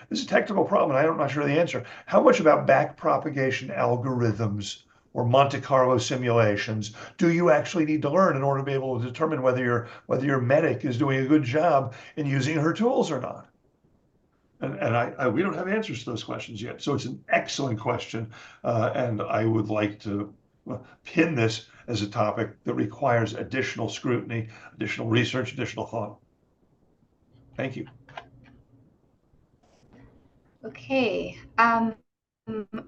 Speaker 3: this is a technical problem, and I'm not sure the answer, how much about backpropagation algorithms or Monte Carlo simulations do you actually need to learn in order to be able to determine whether your medic is doing a good job in using her tools or not? And we don't have answers to those questions yet. So it's an excellent question, and I would like to pin this as a topic that requires additional scrutiny, additional research, additional thought. Thank you.
Speaker 4: Okay.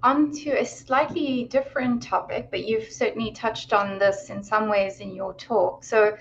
Speaker 4: On to a slightly different topic, but you've certainly touched on this in some ways in your talk. So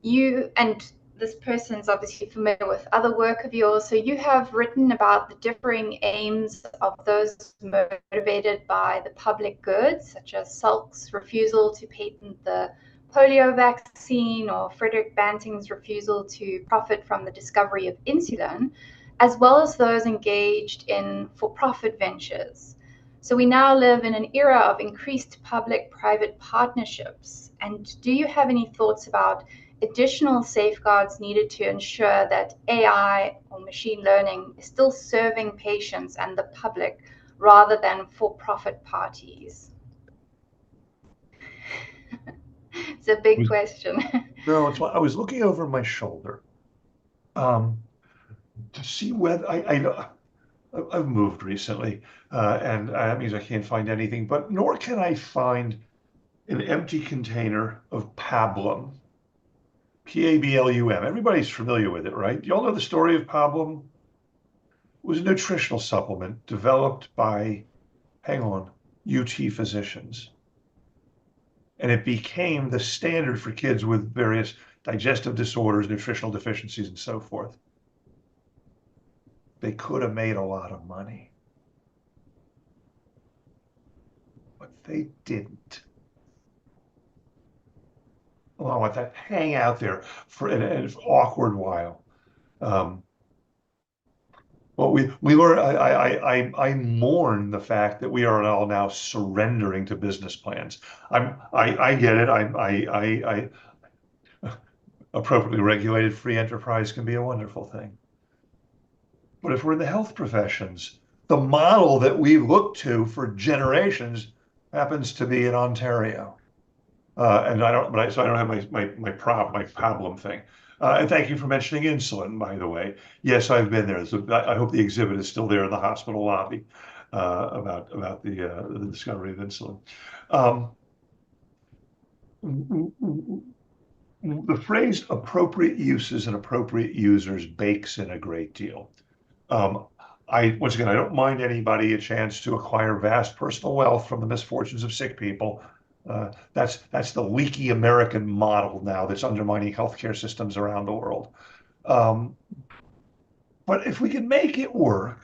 Speaker 4: you and this person's obviously familiar with other work of yours. So you have written about the differing aims of those motivated by the public good, such as Salk's refusal to patent the polio vaccine or Frederick Banting's refusal to profit from the discovery of insulin, as well as those engaged in for-profit ventures. So we now live in an era of increased public-private partnerships. And do you have any thoughts about additional safeguards needed to ensure that AI or machine learning is still serving patients and the public rather than for-profit parties? It's a big question.
Speaker 3: No, I was looking over my shoulder to see whether I've moved recently, and that means I can't find anything, but nor can I find an empty container of pablum. Pablum. Everybody's familiar with it, right? You all know the story of pablum? It was a nutritional supplement developed by, UT physicians. And it became the standard for kids with various digestive disorders, nutritional deficiencies, and so forth. They could have made a lot of money, but they didn't. Well, I want that hang out there for an awkward while. Well, we learn. I mourn the fact that we are all now surrendering to business plans. I get it. appropriately regulated free enterprise can be a wonderful thing. But if we're in the health professions, the model that we look to for generations happens to be in Ontario. And I don't, so I don't have my problem thing. And thank you for mentioning insulin, by the way. Yes, I've been there. So I hope the exhibit is still there in the hospital lobby about the discovery of insulin. The phrase appropriate uses and appropriate users bakes in a great deal. Once again, I don't mind anybody a chance to acquire vast personal wealth from the misfortunes of sick people. That's the leaky American model now that's undermining healthcare systems around the world. But if we can make it work,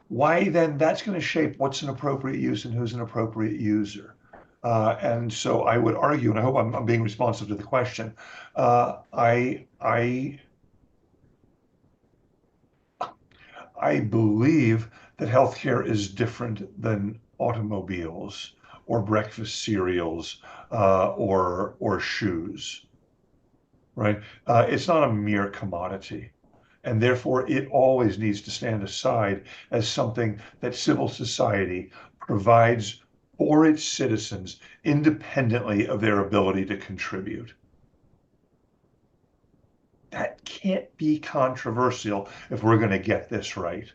Speaker 3: why then that's going to shape what's an appropriate use and who's an appropriate user. And so I would argue, and I hope I'm being responsive to the question, I believe that healthcare is different than automobiles or breakfast cereals or shoes, right? It's not a mere commodity. And therefore, it always needs to stand aside as something that civil society provides for its citizens independently of their ability to contribute. That can't be controversial if we're going to get this right.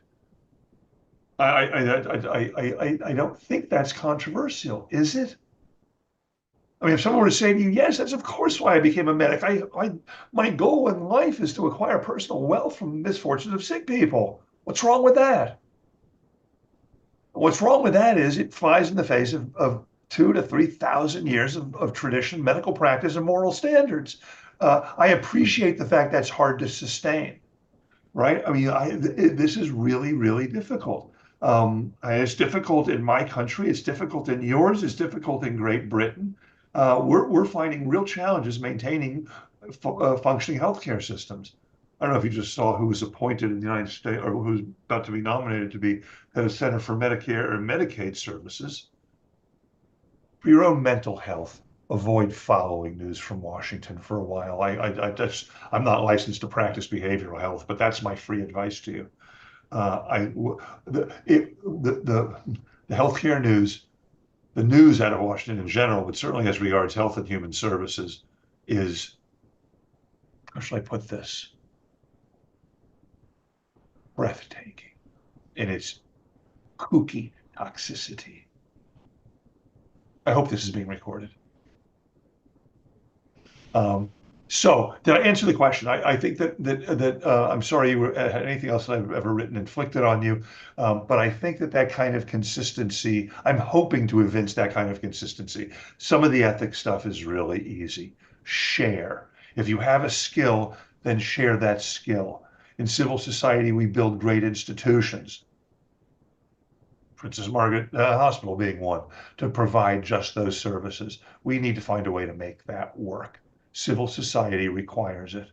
Speaker 3: I don't think that's controversial, is it? I mean, if someone were to say to you, yes, that's of course why I became a medic. My goal in life is to acquire personal wealth from the misfortunes of sick people. What's wrong with that? What's wrong with that is it flies in the face of 2,000 to 3,000 years of tradition, medical practice, and moral standards. I appreciate the fact that's hard to sustain, right? I mean, this is really, really difficult. It's difficult in my country. It's difficult in yours. It's difficult in Great Britain. We're finding real challenges maintaining functioning healthcare systems. I don't know if you just saw who was appointed in the United States or who's about to be nominated to be head of Center for Medicare or Medicaid Services. For your own mental health, avoid following news from Washington for a while. I'm not licensed to practice behavioral health, but that's my free advice to you. The healthcare news, the news out of Washington in general, but certainly as regards health and human services, is, how should I put this? Breathtaking in its kooky toxicity. I hope this is being recorded. So did I answer the question? I think that I'm sorry you had anything else that I've ever written inflicted on you, but I think that kind of consistency, I'm hoping to evince that kind of consistency. Some of the ethics stuff is really easy. Share. If you have a skill, then share that skill. In civil society, we build great institutions. Princess Margaret Hospital being one, to provide just those services. We need to find a way to make that work. Civil society requires it.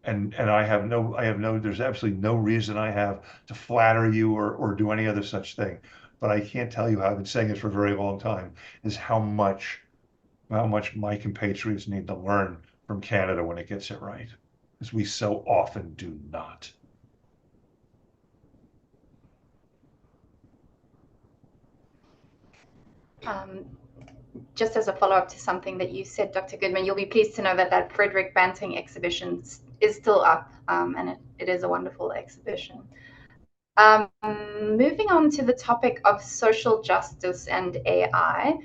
Speaker 3: And there's absolutely no reason I have to flatter you or do any other such thing. But I can't tell you how I've been saying this for a very long time, is how much my compatriots need to learn from Canada when it gets it right. Because we so often do not.
Speaker 4: Just as a follow-up to something that you said, Dr. Goodman, you'll be pleased to know that Frederick Banting exhibition is still up, and it is a wonderful exhibition. Moving on to the topic of social justice and AI,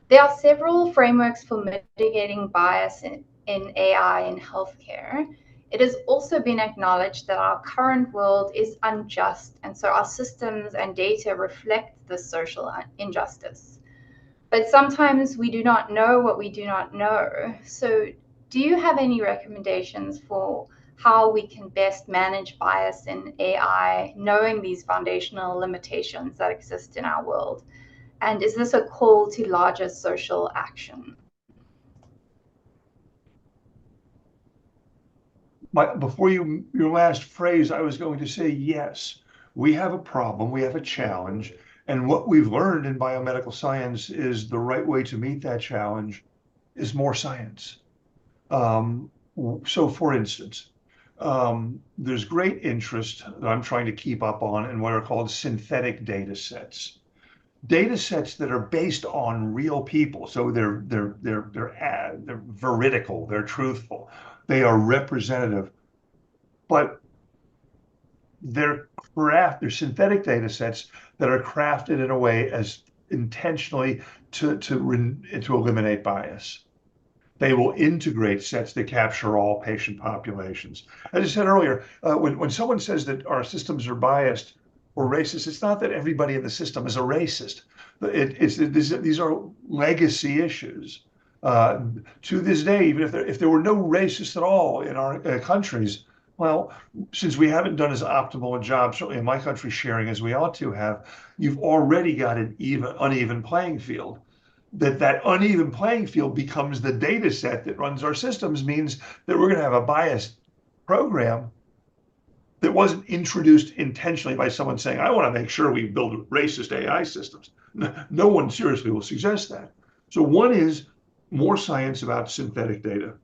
Speaker 4: there are several frameworks for mitigating bias in AI in healthcare. It has also been acknowledged that our current world is unjust, and so our systems and data reflect this social injustice. But sometimes we do not know what we do not know. So do you have any recommendations for how we can best manage bias in AI, knowing these foundational limitations that exist in our world? And is this a call to larger social action?
Speaker 3: Before your last phrase, I was going to say yes. We have a problem, we have a challenge, and what we've learned in biomedical science is the right way to meet that challenge is more science. So for instance, there's great interest that I'm trying to keep up on in what are called synthetic data sets. Data sets that are based on real people. So they're veridical, they're truthful, they are representative, but they're synthetic data sets that are crafted in a way as intentionally to eliminate bias. They will integrate sets that capture all patient populations. As I said earlier, when someone says that our systems are biased or racist, it's not that everybody in the system is a racist. These are legacy issues. To this day, even if there were no racists at all in our countries, well, since we haven't done as optimal a job, certainly in my country, sharing as we ought to have, you've already got an uneven playing field. That uneven playing field becomes the data set that runs our systems, means that we're going to have a biased program that wasn't introduced intentionally by someone saying, I want to make sure we build racist AI systems. No one seriously will suggest that. So one is more science about synthetic data.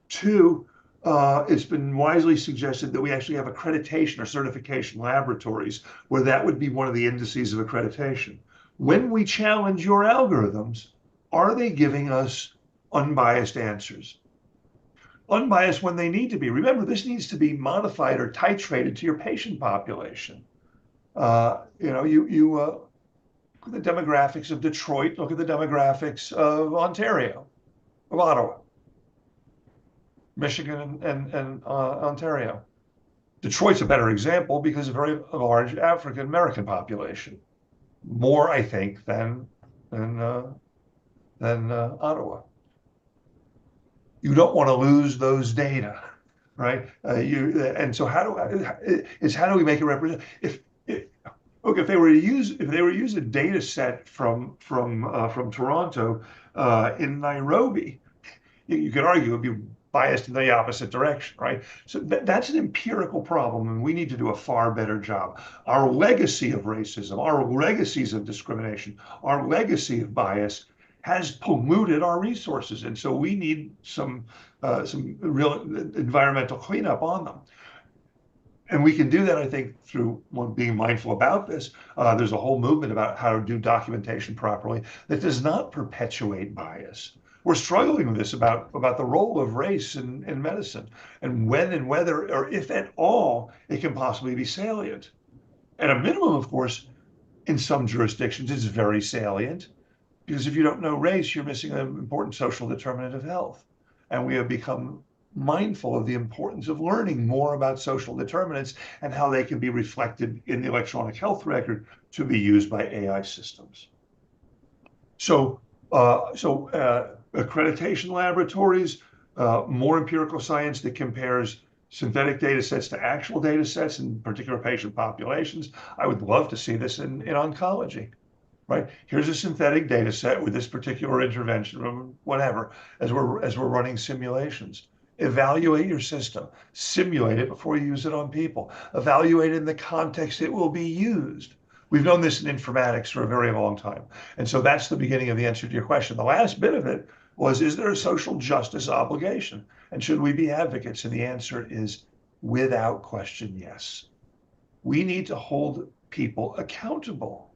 Speaker 3: Two, it's been wisely suggested that we actually have accreditation or certification laboratories where that would be one of the indices of accreditation. When we challenge your algorithms, are they giving us unbiased answers? Unbiased when they need to be. Remember, this needs to be modified or titrated to your patient population. You look at the demographics of Detroit, look at the demographics of Ontario, of Ottawa, Michigan, and Ontario. Detroit's a better example because of a very large African American population, more, I think, than Ottawa. You don't want to lose those data, right? And so how do we make it represent? Look, if they were to use a data set from Toronto in Nairobi, you could argue it would be biased in the opposite direction, right? So that's an empirical problem, and we need to do a far better job. Our legacy of racism, our legacies of discrimination, our legacy of bias has polluted our resources, and so we need some real environmental cleanup on them. And we can do that, I think, through being mindful about this. There's a whole movement about how to do documentation properly that does not perpetuate bias. We're struggling with this about the role of race in medicine, and when and whether or if at all it can possibly be salient. At a minimum, of course, in some jurisdictions, it's very salient, because if you don't know race, you're missing an important social determinant of health. And we have become mindful of the importance of learning more about social determinants and how they can be reflected in the electronic health record to be used by AI systems. So accreditation laboratories, more empirical science that compares synthetic data sets to actual data sets in particular patient populations. I would love to see this in oncology. Right? Here's a synthetic data set with this particular intervention or whatever, as we're running simulations. Evaluate your system, simulate it before you use it on people, evaluate in the context it will be used. We've known this in informatics for a very long time. And so that's the beginning of the answer to your question. The last bit of it was, is there a social justice obligation? And should we be advocates? And the answer is without question, yes. We need to hold people accountable.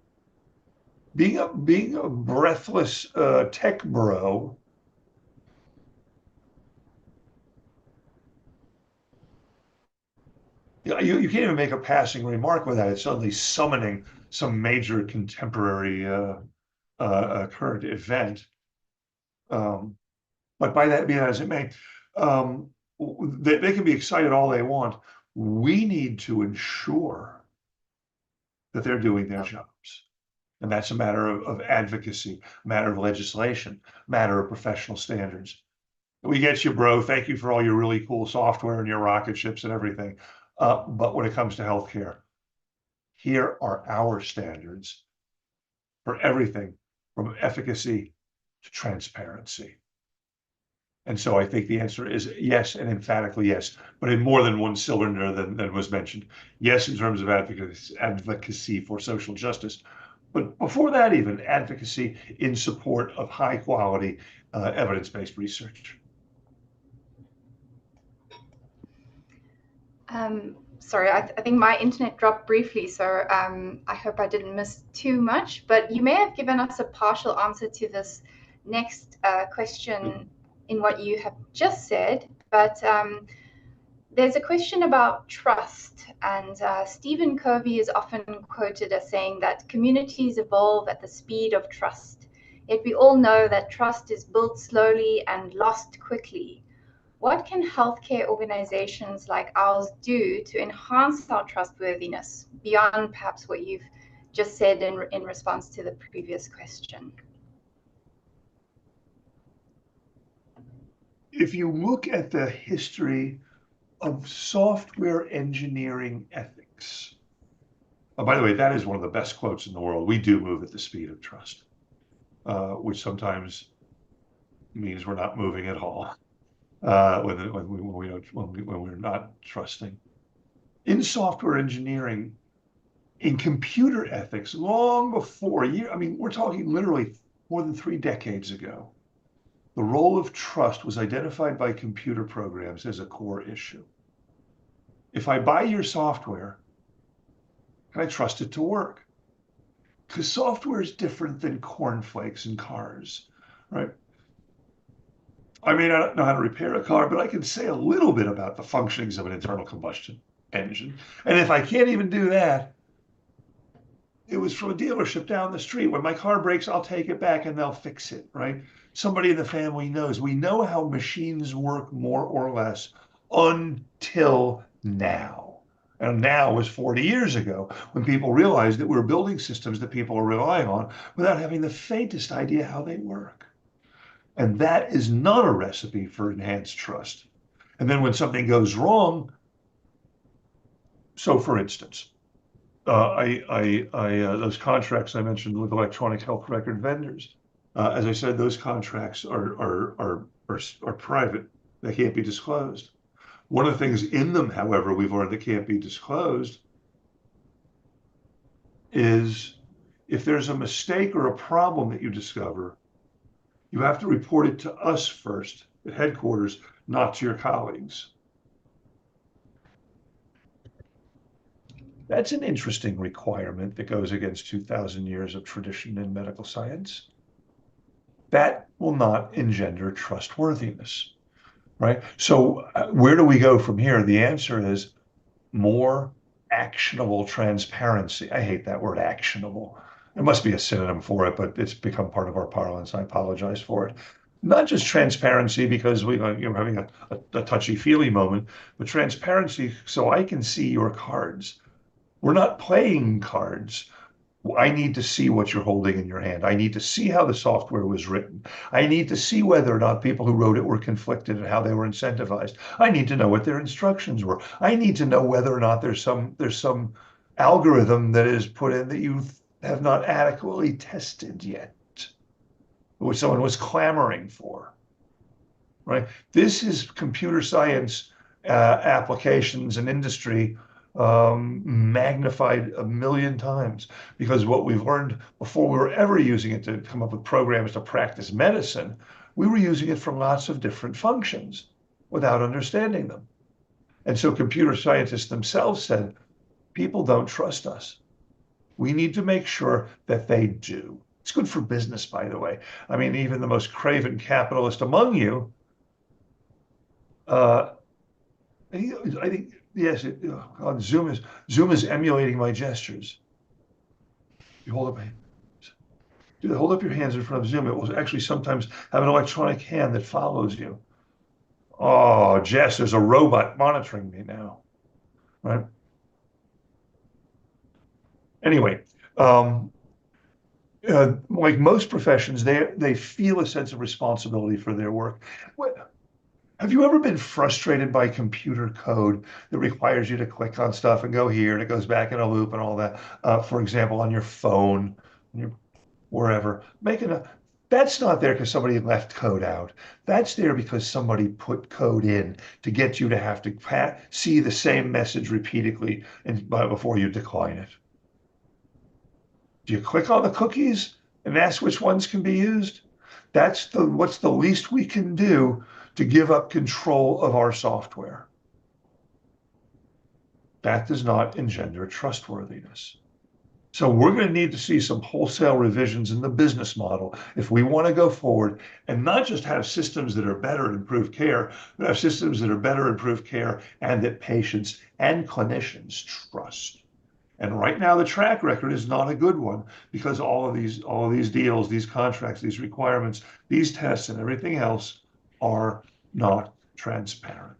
Speaker 3: Being a breathless tech bro, you can't even make a passing remark without it suddenly summoning some major contemporary current event. But by that being as it may, they can be excited all they want. We need to ensure that they're doing their jobs. And that's a matter of advocacy, a matter of legislation, a matter of professional standards. We get you, bro. Thank you for all your really cool software and your rocket ships and everything. But when it comes to healthcare, here are our standards for everything from efficacy to transparency. And so I think the answer is yes, and emphatically yes, but in more than one cylinder than was mentioned. Yes, in terms of advocacy for social justice, but before that, even advocacy in support of high quality evidence-based research.
Speaker 4: Sorry, I think my internet dropped briefly, so I hope I didn't miss too much. But you may have given us a partial answer to this next question in what you have just said. But there's a question about trust, and Stephen Covey is often quoted as saying that communities evolve at the speed of trust. Yet we all know that trust is built slowly and lost quickly. What can healthcare organizations like ours do to enhance our trustworthiness beyond perhaps what you've just said in response to the previous question?
Speaker 3: If you look at the history of software engineering ethics, by the way, that is one of the best quotes in the world. We do move at the speed of trust, which sometimes means we're not moving at all. When we're not trusting. In software engineering, in computer ethics, long before we're talking literally more than 3 decades ago, the role of trust was identified by computer programs as a core issue. If I buy your software, can I trust it to work? Because software is different than cornflakes and cars, right? I may not know how to repair a car, but I can say a little bit about the functionings of an internal combustion engine. And if I can't even do that, it was from a dealership down the street. When my car breaks, I'll take it back and they'll fix it, right? Somebody in the family knows. We know how machines work more or less until now. And now was 40 years ago when people realized that we were building systems that people are relying on without having the faintest idea how they work. And that is not a recipe for enhanced trust. And then when something goes wrong, so for instance, those contracts I mentioned with electronic health record vendors, as I said, those contracts are private. They can't be disclosed. One of the things in them, however, we've learned that can't be disclosed is if there's a mistake or a problem that you discover, you have to report it to us first at headquarters, not to your colleagues. That's an interesting requirement that goes against 2,000 years of tradition in medical science. That will not engender trustworthiness, right? So where do we go from here? The answer is more actionable transparency. I hate that word actionable. There must be a synonym for it, but it's become part of our parlance. I apologize for it. Not just transparency because we're having a touchy-feely moment, but transparency so I can see your cards. We're not playing cards. I need to see what you're holding in your hand. I need to see how the software was written. I need to see whether or not people who wrote it were conflicted and how they were incentivized. I need to know what their instructions were. I need to know whether or not there's some algorithm that is put in that you have not adequately tested yet, which someone was clamoring for, right? This is computer science applications and industry magnified 1,000,000 times, because what we've learned before we were ever using it to come up with programs to practice medicine, we were using it for lots of different functions without understanding them. And so computer scientists themselves said, people don't trust us. We need to make sure that they do. It's good for business, by the way. I mean, even the most craven capitalist among you, I think yes, God, Zoom is emulating my gestures. You hold up your hands in front of Zoom. It will actually sometimes have an electronic hand that follows you. Oh, Jess, there's a robot monitoring me now, right? Anyway, like most professions, they feel a sense of responsibility for their work. Have you ever been frustrated by computer code that requires you to click on stuff and go here and it goes back in a loop and all that? For example, on your phone, wherever, that's not there because somebody left code out. That's there because somebody put code in to get you to have to see the same message repeatedly before you decline it. Do you click on the cookies and ask which ones can be used? What's the least we can do to give up control of our software. that does not engender trustworthiness. So we're going to need to see some wholesale revisions in the business model if we want to go forward and not just have systems that are better and improve care, but have systems that are better, improve care, and that patients and clinicians trust. And right now, the track record is not a good one because all of these deals, these contracts, these requirements, these tests, and everything else are not transparent.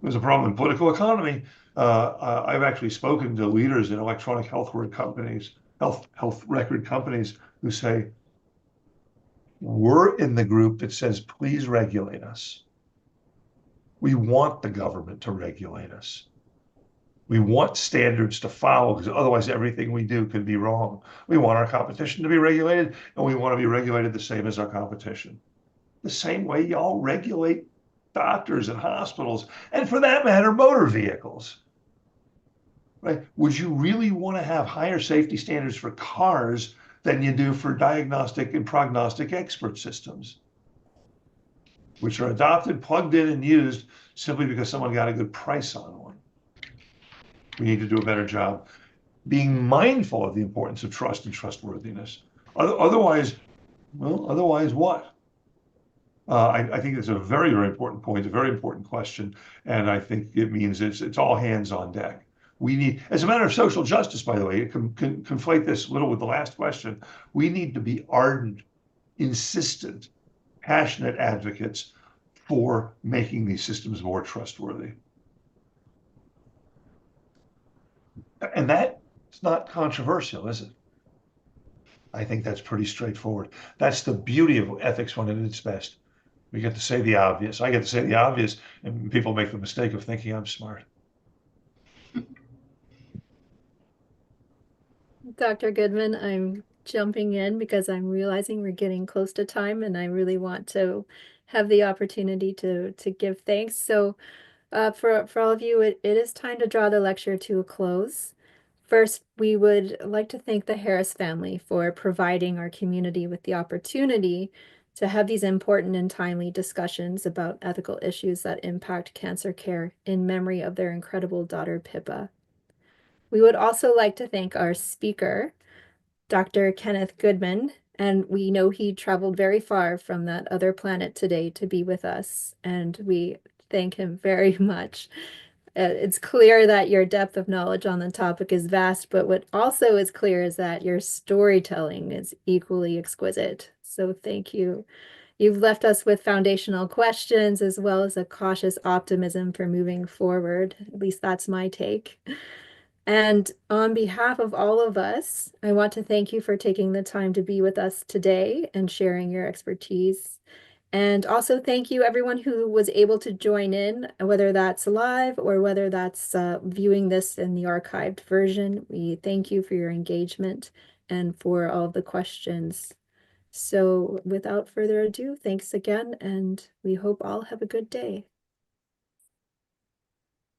Speaker 3: There's a problem in political economy. I've actually spoken to leaders in electronic health record companies, health record companies who say, we're in the group that says, please regulate us. We want the government to regulate us. We want standards to follow because otherwise everything we do could be wrong. We want our competition to be regulated, and we want to be regulated the same as our competition. The same way y'all regulate doctors and hospitals, and for that matter, motor vehicles. Right? Would you really want to have higher safety standards for cars than you do for diagnostic and prognostic expert systems, which are adopted, plugged in, and used simply because someone got a good price on one? We need to do a better job being mindful of the importance of trust and trustworthiness. Otherwise, well, otherwise what? I think it's a very, very important point, a very important question, and I think it means it's all hands on deck. We need, as a matter of social justice, by the way, conflate this a little with the last question. We need to be ardent, insistent, passionate advocates for making these systems more trustworthy. And that's not controversial, is it? I think that's pretty straightforward. That's the beauty of ethics when at its best. We get to say the obvious. I get to say the obvious, and people make the mistake of thinking I'm smart.
Speaker 1: Dr. Goodman, I'm jumping in because I'm realizing we're getting close to time and I really want to have the opportunity to give thanks. So for all of you, it is time to draw the lecture to a close. First, we would like to thank the Harris family for providing our community with the opportunity to have these important and timely discussions about ethical issues that impact cancer care in memory of their incredible daughter, Pippa. We would also like to thank our speaker, Dr. Kenneth Goodman, and we know he traveled very far from that other planet today to be with us, and we thank him very much. It's clear that your depth of knowledge on the topic is vast, but what also is clear is that your storytelling is equally exquisite. So thank you. You've left us with foundational questions as well as a cautious optimism for moving forward. At least that's my take. And on behalf of all of us, I want to thank you for taking the time to be with us today and sharing your expertise. And also thank you everyone who was able to join in, whether that's live or whether that's viewing this in the archived version. We thank you for your engagement and for all of the questions. So without further ado, thanks again, and we hope all have a good day.